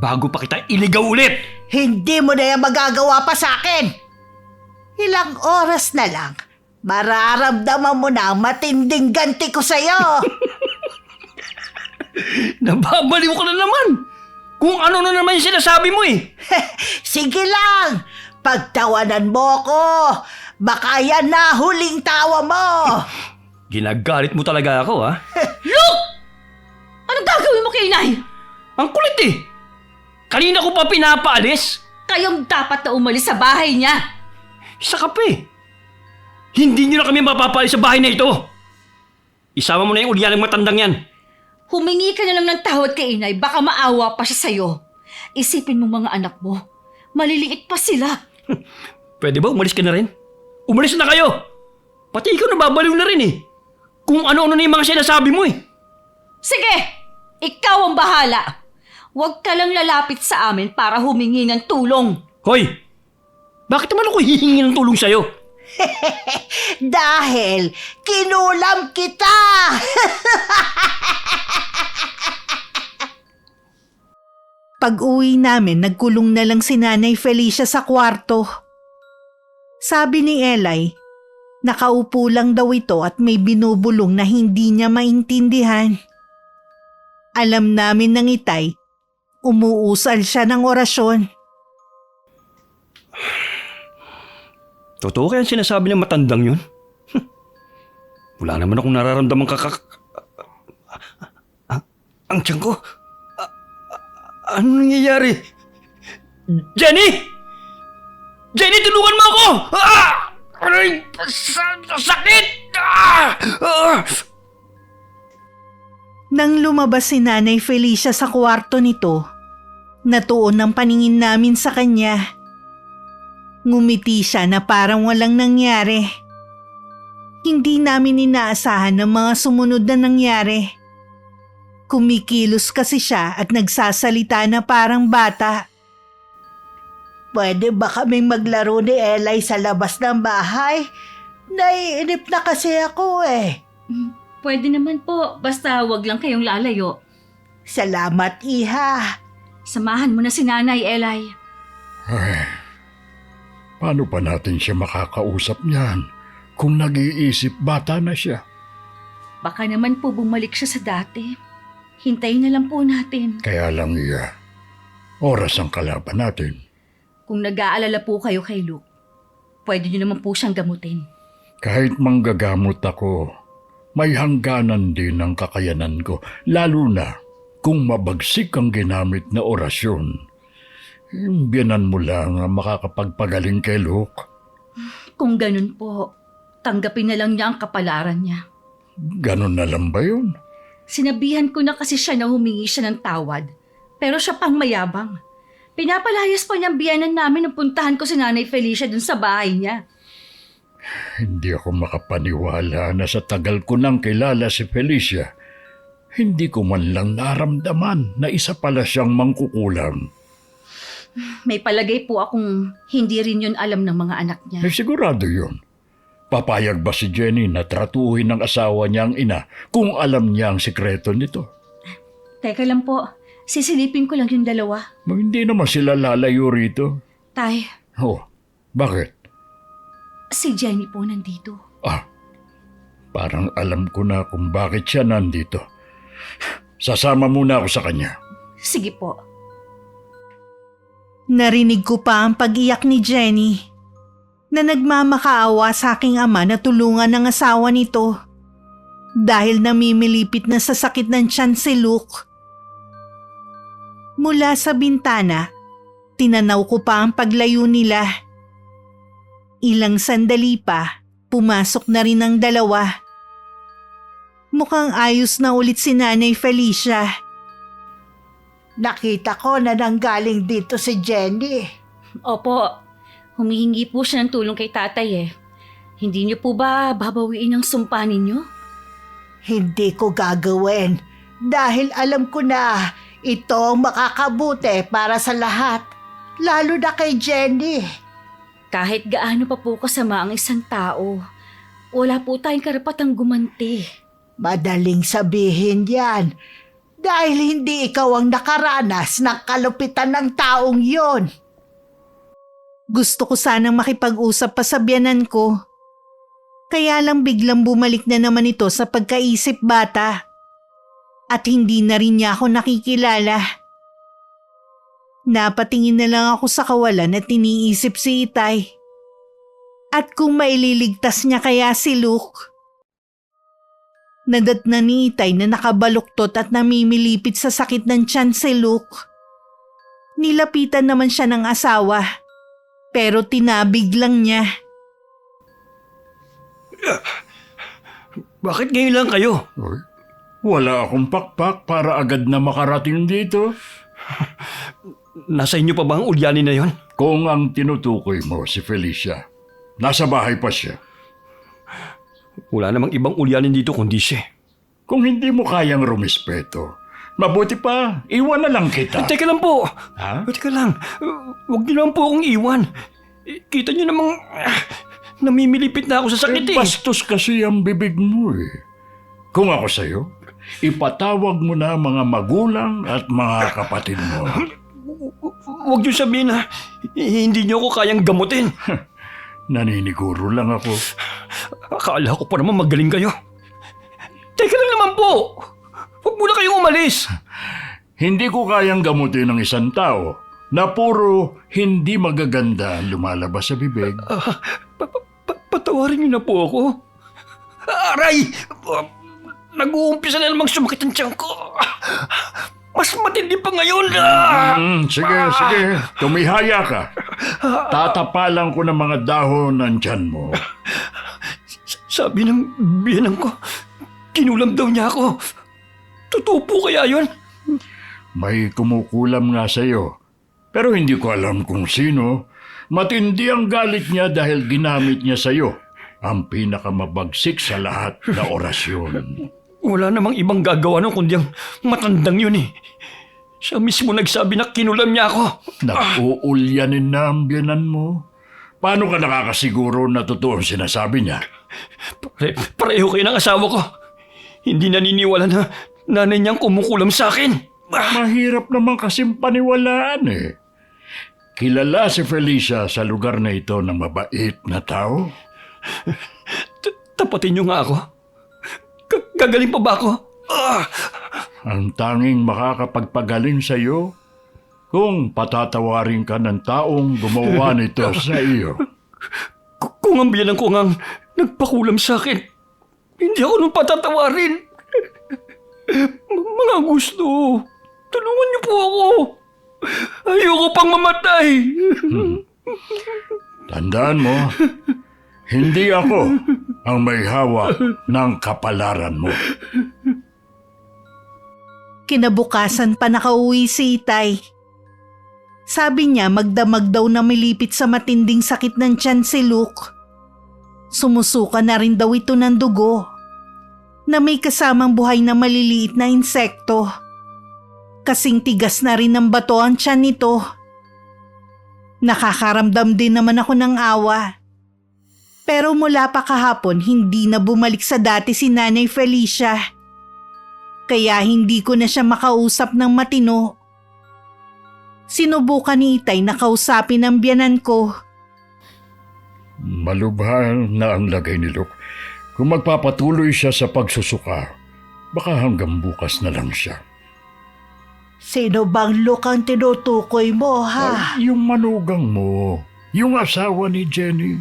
bago pa kita iligaw ulit. Hindi mo na yan magagawa pa sa akin. Ilang oras na lang, mararamdaman mo na ang matinding ganti ko sa'yo. Nababaliw ka na naman. Kung ano na naman yung sinasabi mo eh. Sige lang, pagtawanan mo ko. Baka yan na huling tawa mo. Ginagalit mo talaga ako, ha? Luke! Anong gagawin mo kay Inay? Ang kulit eh. Kanina ko pa pinapaalis. Kayong dapat na umalis sa bahay niya. Isa ka pa eh. Hindi nyo na kami mapapaalis sa bahay na ito. Isama mo na yung ulyanang matandang yan. Humingi ka na lang ng tawad kay Inay, baka maawa pa siya sa'yo. Isipin mo mga anak mo, maliliit pa sila. Pwede ba umalis ka na rin? Umalis na kayo. Pati ikaw nababaliw na rin eh. Kung ano-ano na yung mga sinasabi mo eh. Sige, ikaw ang bahala. Huwag ka lang lalapit sa amin para humingi ng tulong. Hoy! Bakit naman ako hihingi ng tulong sa'yo? Dahil kinulam kita. Pag-uwi namin, nagkulong na lang si Nanay Felicia sa kwarto. Sabi ni Eli, nakaupo lang daw ito at may binubulong na hindi niya maintindihan. Alam namin ng Itay, umuusal siya ng orasyon. Totoo kaya ang sinasabi ng matandang yun? Wala naman akong nararamdamang ang tiyan ko. Ano nangyayari? Jenny! Jenny, tulungan mo ako! Aray! Sakit! Nang lumabas si Nanay Felicia sa kwarto nito, natuon ang paningin namin sa kanya. Ngumiti siya na parang walang nangyari. Hindi namin inaasahan ang mga sumunod na nangyari. Kumikilos kasi siya at nagsasalita na parang bata. Pwede ba kaming maglaro ni Eli sa labas ng bahay? Naiinip na kasi ako eh. Pwede naman po, basta wag lang kayong lalayo. Salamat, Iha. Samahan mo na si Nanay, Eli. Ay, paano pa natin siya makakausap niyan kung nag-iisip bata na siya. Baka naman po bumalik siya sa dati. Hintayin na lang po natin. Kaya lang iya, oras ang kalaban natin. Kung nag-aalala po kayo kay Luke, pwede niyo naman po siyang gamutin. Kahit manggagamot ako, may hangganan din ang kakayanan ko, lalo na kung mabagsik ang ginamit na orasyon. Biyanan mo lang ang makakapagpagaling kay Luke. Kung ganun po, tanggapin na lang niya ang kapalaran niya. Ganon na lang ba yun? Sinabihan ko na kasi siya na humingi siya ng tawad, pero siya pang mayabang. Pinapalayas pa niyang biyanan namin nung puntahan ko si Nanay Felicia dun sa bahay niya. Hindi ako makapaniwala na sa tagal ko nang kilala si Felicia, hindi ko man lang naramdaman na isa pala siyang mangkukulam. May palagay po akong hindi rin yun alam ng mga anak niya. Ay sigurado yun. Papayag ba si Jenny na tratuhin ng asawa niya ang ina kung alam niya ang sikreto nito? Teka lang po, sisilipin ko lang yung dalawa. Hindi naman sila lalayo rito. Tay, Oh, bakit? si Jenny po nandito. Parang alam ko na kung bakit siya nandito. Sasama muna ako sa kanya. Sige po. Narinig ko pa ang pag-iyak ni Jenny na nagmamakaawa sa aking ama na tulungan ng asawa nito dahil namimilipit na sa sakit ng tiyan si Luke. Mula sa bintana, tinanaw ko pa ang paglayo nila. Ilang sandali pa, pumasok na rin ang dalawa. Mukhang ayos na ulit si Nanay Felicia. Nakita ko na nanggaling dito si Jenny. Opo, humihingi po siya ng tulong kay tatay eh. Hindi niyo po ba babawiin ang sumpa ninyo? Hindi ko gagawin dahil alam ko na ito ang makakabuti para sa lahat, lalo na kay Jenny. Kahit gaano pa po kasama ang isang tao, wala po tayong karapatang gumanti. Madaling sabihin yan dahil hindi ikaw ang nakaranas ng kalupitan ng taong yon. Gusto ko sanang makipag-usap pa sa biyanan ko. Kaya lang biglang bumalik na naman ito sa pagkaisip bata. At hindi na rin niya ako nakikilala. Napatingin na lang ako sa kawalan at iniisip si Itay. At kung maililigtas niya kaya si Luke. Nadatna ni Itay na nakabaluktot at namimilipit sa sakit ng tiyan si Luke. Nilapitan naman siya ng asawa, pero tinabig lang niya. Bakit ngayon lang kayo? Uy, wala akong pakpak para agad na makarating dito. Nasa inyo pa ba ang ulyanin na yon? Kung ang tinutukoy mo si Felicia, nasa bahay pa siya. Wala namang ibang ulyanin dito kundi siya. Kung hindi mo kayang rumispeto, mabuti pa, iwan na lang kita. Teka lang po. Ha? Teka lang. Huwag niyo lang po akong iwan. Kita niyo namang namimilipit na ako sa sakit eh. Bastos kasi ang bibig mo eh. Kung ako sa'yo, ipatawag mo na mga magulang at mga kapatid mo. Huwag niyo sabihin na hindi niyo ako kayang gamutin. Naniniguro lang ako. Akala ko pa naman magaling kayo. Teka lang naman po. Huwag muna kayong umalis. Hindi ko kayang gamutin ng isang tao na puro hindi magaganda ang lumalabas sa bibig. Patawarin niyo na po ako. Aray! Nag-uumpisa na namang sumakit ang tiyan ko. Mas matindi pa ngayon. Sige. Tumihaya ka. Tatapalan ko ng mga dahon ng tiyan mo. Sabi ng biyanang ko, kinulam daw niya ako. Totoo po kaya yun? May kumukulam nga sa'yo. Pero hindi ko alam kung sino. Matindi ang galit niya dahil ginamit niya sa'yo ang pinakamabagsik sa lahat na orasyon. Wala namang ibang gagawa nun kundi ang matandang yun eh. Siya mismo nagsabi na kinulam niya ako. Nag-uulyanin na ang biyanan mo. Paano ka nakakasiguro na totoo ang sinasabi niya? Pareho kayo ng asawa ko. Hindi naniniwala na nanay niyang kumukulam sa akin. Mahirap naman kasing paniwalaan eh. Kilala si Felicia sa lugar na ito ng mabait na tao? tatapatin niyo nga ako? Gagaling pa ba ako? Ang tanging makakapagpagaling sa iyo kung patatawarin ka ng taong gumawa nito sa iyo. Kung ang biyanan ko ngang nagpakulam sa akin, hindi ako nung patatawarin. Mga gusto, tulungan niyo po ako. Ayoko pang mamatay. Tandaan mo, hindi ako ang may hawak ng kapalaran mo. Kinabukasan pa nakauwi si Itay. Sabi niya magdamag daw na milipit sa matinding sakit ng tiyan si Luke. Sumusuka na rin daw ito ng dugo na may kasamang buhay na maliliit na insekto. Kasing tigas na rin ng bato ang tiyan nito. Nakakaramdam din naman ako ng awa. Pero mula pa kahapon hindi na bumalik sa dati si Nanay Felicia. Kaya hindi ko na siya makausap ng matino. Sinubukan ni Itay na kausapin ang biyanan ko. Malubha na ang lagay ni Luke. Kung magpapatuloy siya sa pagsusuka, baka hanggang bukas na lang siya. Sino bang Luke ang tinutukoy mo, ha? Ay, yung manugang mo, yung asawa ni Jenny.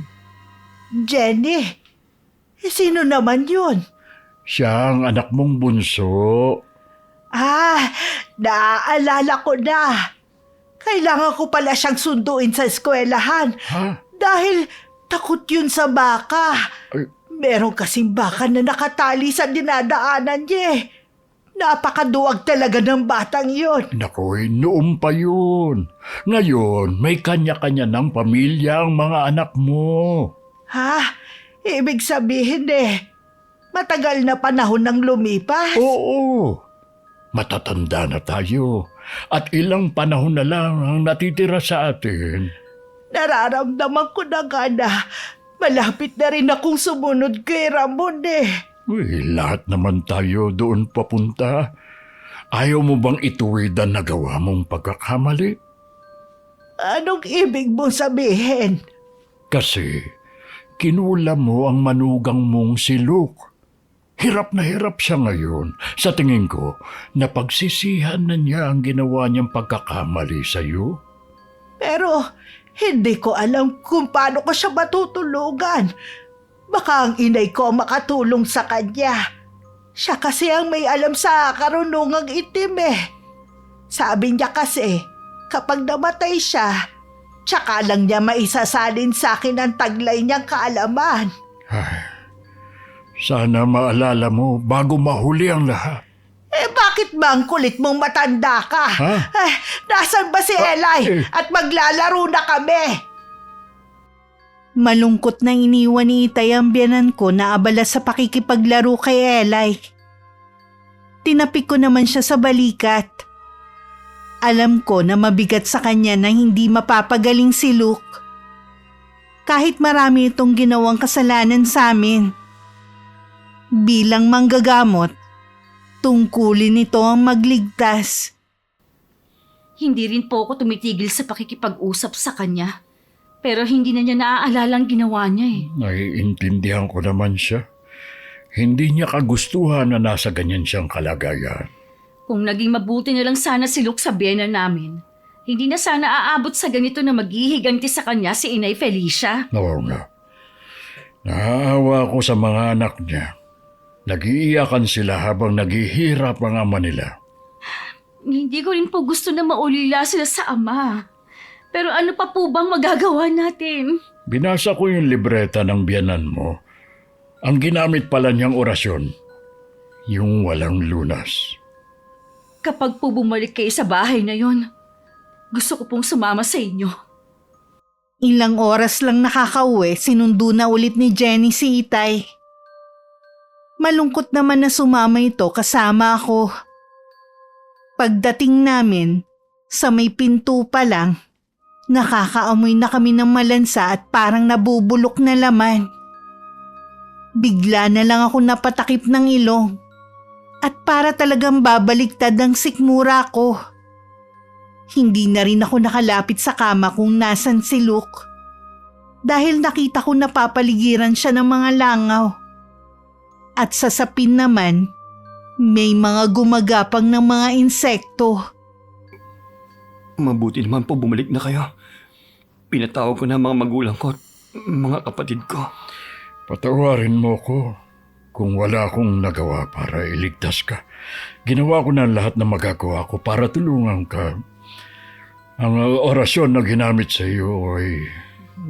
Jenny? Sino naman yun? Siya ang anak mong bunso. Naaalala ko na. Kailangan ko pala siyang sunduin sa eskwelahan. Ha? Dahil takot yun sa baka. Ay. Meron kasing baka na nakatali sa dinadaanan niya. Napakaduwag talaga ng batang yun. Naku, noon pa yun. Ngayon, may kanya-kanya ng pamilya ang mga anak mo. Ha? Ibig sabihin matagal na panahon nang lumipas? Oo. Matatanda na tayo. At ilang panahon na lang ang natitira sa atin. Nararamdaman ko na nga na malapit na rin akong sumunod kay Ramon Uy, lahat naman tayo doon papunta. Ayaw mo bang ituwid ang nagawa mong pagkakamali? Anong ibig mong sabihin? Kasi kinulam mo ang manugang mong si Luke. Hirap na hirap siya ngayon. Sa tingin ko, napagsisihan na niya ang ginawa niyang pagkakamali sa iyo. Pero hindi ko alam kung paano ko siya matutulungan. Baka ang inay ko ang makatulong sa kanya. Siya kasi ang may alam sa karunungang itim Sabi niya kasi, kapag namatay siya, tsaka lang niya maisasalin sa akin ang taglay niyang kaalaman. Ay, sana maalala mo bago mahuli ang lahat. Bakit ba ang kulit mong matanda ka? Ha? Nasaan ba si Eli? At maglalaro na kami. Malungkot na iniwan ni Itay ang biyanan ko na abala sa pakikipaglaro kay Eli. Tinapik ko naman siya sa balikat. Alam ko na mabigat sa kanya na hindi mapapagaling si Luke. Kahit marami itong ginawang kasalanan sa amin. Bilang manggagamot, tungkulin nito ang magligtas. Hindi rin po ako tumitigil sa pakikipag-usap sa kanya. Pero hindi na niya naaalala ang ginawa niya Naiintindihan ko naman siya. Hindi niya kagustuhan na nasa ganyan siyang kalagayan. Kung naging mabuti na lang sana si Luke sa biyenan namin, hindi na sana aabot sa ganito na maghihiganti sa kanya si Inay Felicia. Oo nga. Naaawa ako sa mga anak niya. Nag-iiyakan sila habang naghihirap ang ama nila. Hindi ko rin po gusto na maulila sila sa ama. Pero ano pa po bang magagawa natin? Binasa ko yung libreta ng biyanan mo. Ang ginamit pala niyang orasyon, yung walang lunas. Kapag po bumalik kayo sa bahay na yon, gusto ko pong sumama sa inyo. Ilang oras lang nakakauwi, sinundo na ulit ni Jenny si Itay. Malungkot naman na sumama ito kasama ako. Pagdating namin, sa may pinto pa lang, nakakaamoy na kami ng malansa at parang nabubulok na laman. Bigla na lang ako napatakip ng ilong at para talagang babaligtad ang sikmura ko. Hindi na rin ako nakalapit sa kama kung nasan si Luke dahil nakita ko napapaligiran siya ng mga langaw. At sa sapin naman, may mga gumagapang ng mga insekto. Mabuti naman po bumalik na kayo. Pinatawag ko na ang mga magulang ko at mga kapatid ko. Patawarin mo ko kung wala akong nagawa para iligtas ka. Ginawa ko na lahat na magagawa ko para tulungan ka. Ang orasyon na ginamit sa iyo ay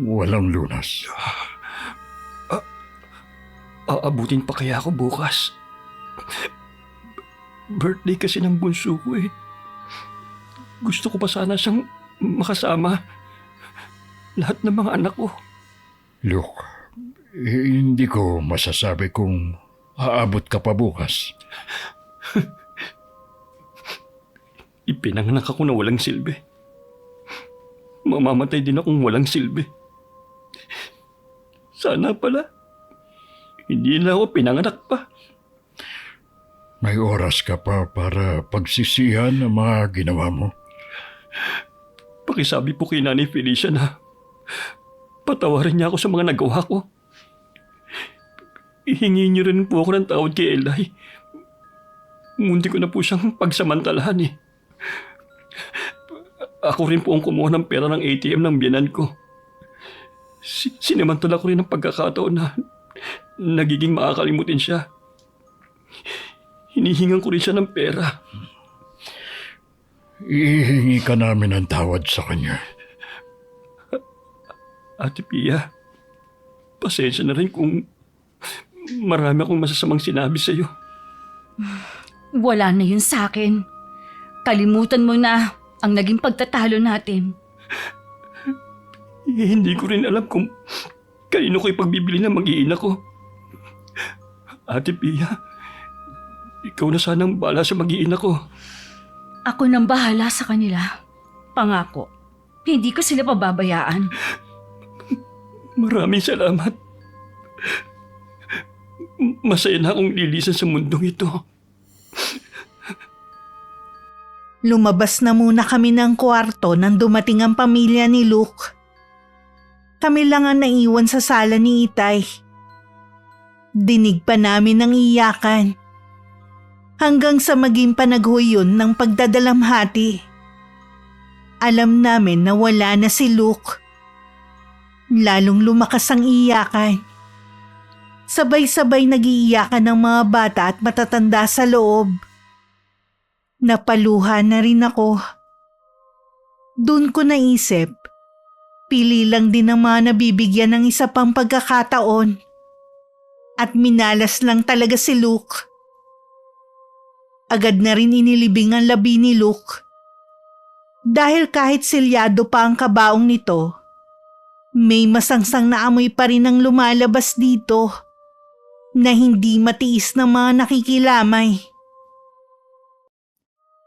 walang lunas. Aabutin pa kaya ako bukas? Birthday kasi ng bunso ko eh. Gusto ko pa sana siyang makasama. Lahat ng mga anak ko. Luke, hindi ko masasabi kung aabot ka pa bukas. Ipinanganak ako na walang silbi. Mamamatay din akong walang silbi. Sana pala, hindi na ako pinanganak pa. May oras ka pa para pagsisihan ang mga ginawa mo. Pakisabi po kay Nanay Felicia na patawarin niya ako sa mga nagawa ko. Ihingi niyo rin po ako ng tawad kay Eli. Munti ko na po siyang pagsamantalahan eh. Ako rin po ang kumuha ng pera ng ATM ng biyanan ko. Sinamantala ko rin ang pagkakataon na nagiging makakalimutin siya. Hinihingan ko rin siya ng pera. Ihingi ka namin ng tawad sa kanya. Ate Pia, pasensya na rin kung marami akong masasamang sinabi sa iyo. Wala na yun sa akin. Kalimutan mo na ang naging pagtatalo natin. Hindi ko rin alam kung kanino ko ipagbibili ng mag-iina ko. Ate Pia, ikaw na sanang bahala sa mag-iina ko. Ako nang bahala sa kanila. Pangako, hindi ko sila pababayaan. Maraming salamat. Masaya na akong lilisan sa mundong ito. Lumabas na muna kami ng kwarto nang dumating ang pamilya ni Luke. Kami lang ang naiwan sa sala ni Itay. Dinig pa namin ang iyakan. Hanggang sa maging panaghuyon ng pagdadalamhati. Alam namin na wala na si Luke. Lalong lumakas ang iyakan. Sabay-sabay nag-iiyakan ng mga bata at matatanda sa loob. Napaluha na rin ako. Doon ko naisip, pili lang din ang mga nabibigyan ng isa pang pagkakataon. At minalas lang talaga si Luke. Agad na rin inilibing ang labi ni Luke. Dahil kahit silyado pa ang kabaong nito, may masangsang na amoy pa rin ang lumalabas dito na hindi matiis ng mga nakikilamay.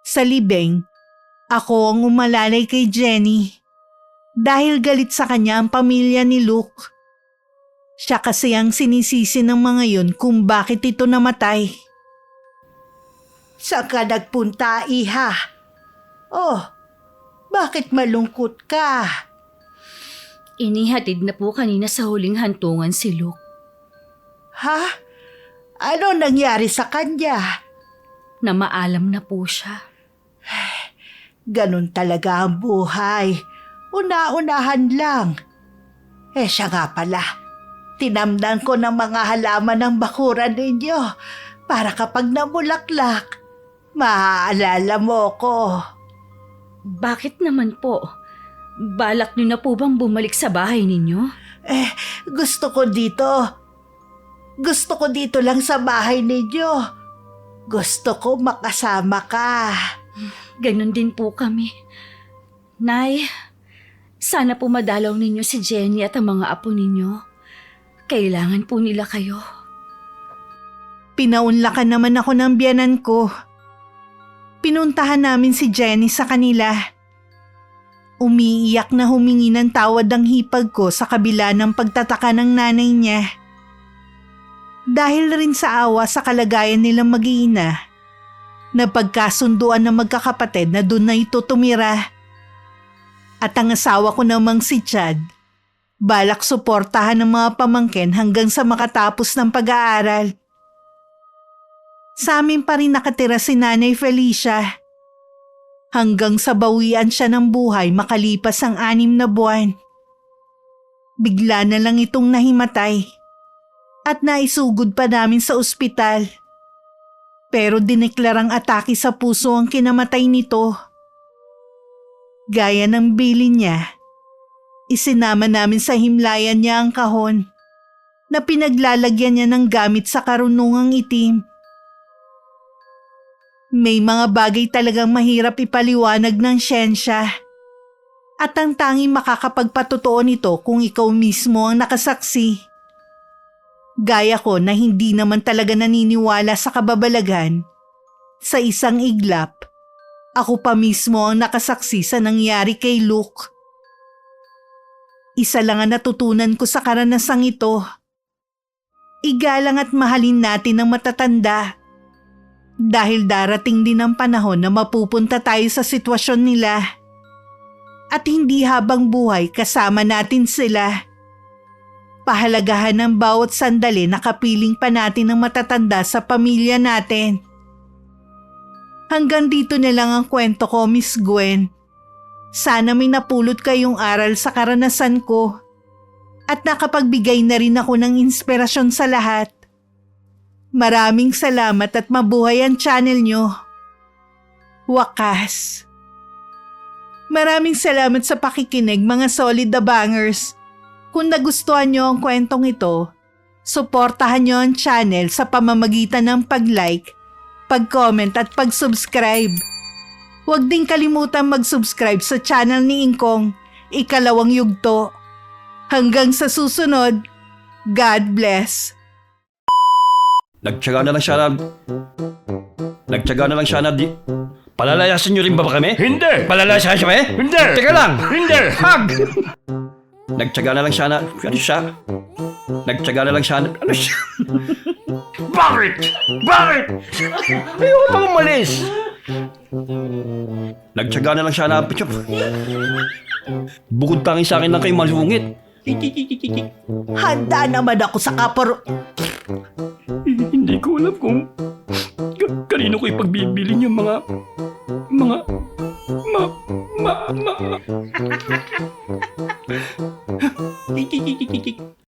Sa libing, ako ang umalalay kay Jenny dahil galit sa kanya ang pamilya ni Luke. Siya kasi ang sinisisi ng mga yun kung bakit ito namatay. Saan ka nagpunta, Iha? Oh, bakit malungkot ka? Inihatid na po kanina sa huling hantungan si Luke. Ha? Ano nangyari sa kanya? Na maalam na po siya. Ganun talaga ang buhay. Una-unahan lang. Siya nga pala. Tinamnan ko ng mga halaman ng bakuran ninyo para kapag namulaklak, maaalala mo ko. Bakit naman po? Balak niyo na po bang bumalik sa bahay ninyo? Gusto ko dito. Gusto ko dito lang sa bahay ninyo. Gusto ko makasama ka. Ganon din po kami. Nay, sana po madalaw ninyo si Jenny at ang mga apo ninyo. Kailangan po nila kayo. Pinaunlakan naman ako ng biyanan ko. Pinuntahan namin si Jenny sa kanila. Umiiyak na humingi ng tawad ang hipag ko sa kabila ng pagtataka ng nanay niya. Dahil rin sa awa sa kalagayan nilang mag-iina, napagkasunduan ng magkakapatid na doon na ito tumira. At ang asawa ko namang si Chad, balak suportahan ng mga pamangkin hanggang sa makatapos ng pag-aaral. Sa amin pa rin nakatira si Nanay Felicia. Hanggang sa bawian siya ng buhay makalipas ang 6 na buwan. Bigla na lang itong nahimatay at naisugod pa namin sa ospital. Pero dineklarang atake sa puso ang kinamatay nito. Gaya ng bilin niya, isinama namin sa himlayan niya ang kahon na pinaglalagyan niya ng gamit sa karunungang itim. May mga bagay talagang mahirap ipaliwanag ng siyensya. At ang tanging makakapagpatotoo nito kung ikaw mismo ang nakasaksi. Gaya ko na hindi naman talaga naniniwala sa kababalagan. Sa isang iglap, ako pa mismo ang nakasaksi sa nangyari kay Luke. Isa lang ang natutunan ko sa karanasang ito. Igalang at mahalin natin ang matatanda. Dahil darating din ang panahon na mapupunta tayo sa sitwasyon nila. At hindi habang buhay kasama natin sila. Pahalagahan ng bawat sandali na kapiling pa natin ng matatanda sa pamilya natin. Hanggang dito na lang ang kwento ko, Miss Gwen. Sana may napulot kayong aral sa karanasan ko. At nakapagbigay na rin ako ng inspirasyon sa lahat. Maraming salamat at mabuhay ang channel nyo. Wakas. Maraming salamat sa pakikinig mga solid na bangers. Kung nagustuhan nyo ang kwentong ito, suportahan nyo ang channel sa pamamagitan ng pag-like, pag-comment at pag-subscribe. Huwag din kalimutan mag-subscribe sa channel ni Ingkong, Ikalawang Yugto. Hanggang sa susunod, God bless. Nagtyaga na lang siya na di... Palalayasin niyo rin ba kami? Hindi! Palalayasin siya kami? Hindi! Teka lang! Hindi! Hag! Nagtyaga na lang siya na... Ano siya? Nagtyaga na lang siya na... Ano siya? Bakit? Bakit? Ayoko pang umalis! Nagtyaga na lang siya na... Bukod pa sa akin lang kayo malungit. Handa naman ako sa Hindi ko alam kung kanino ko ipagbibili yung mga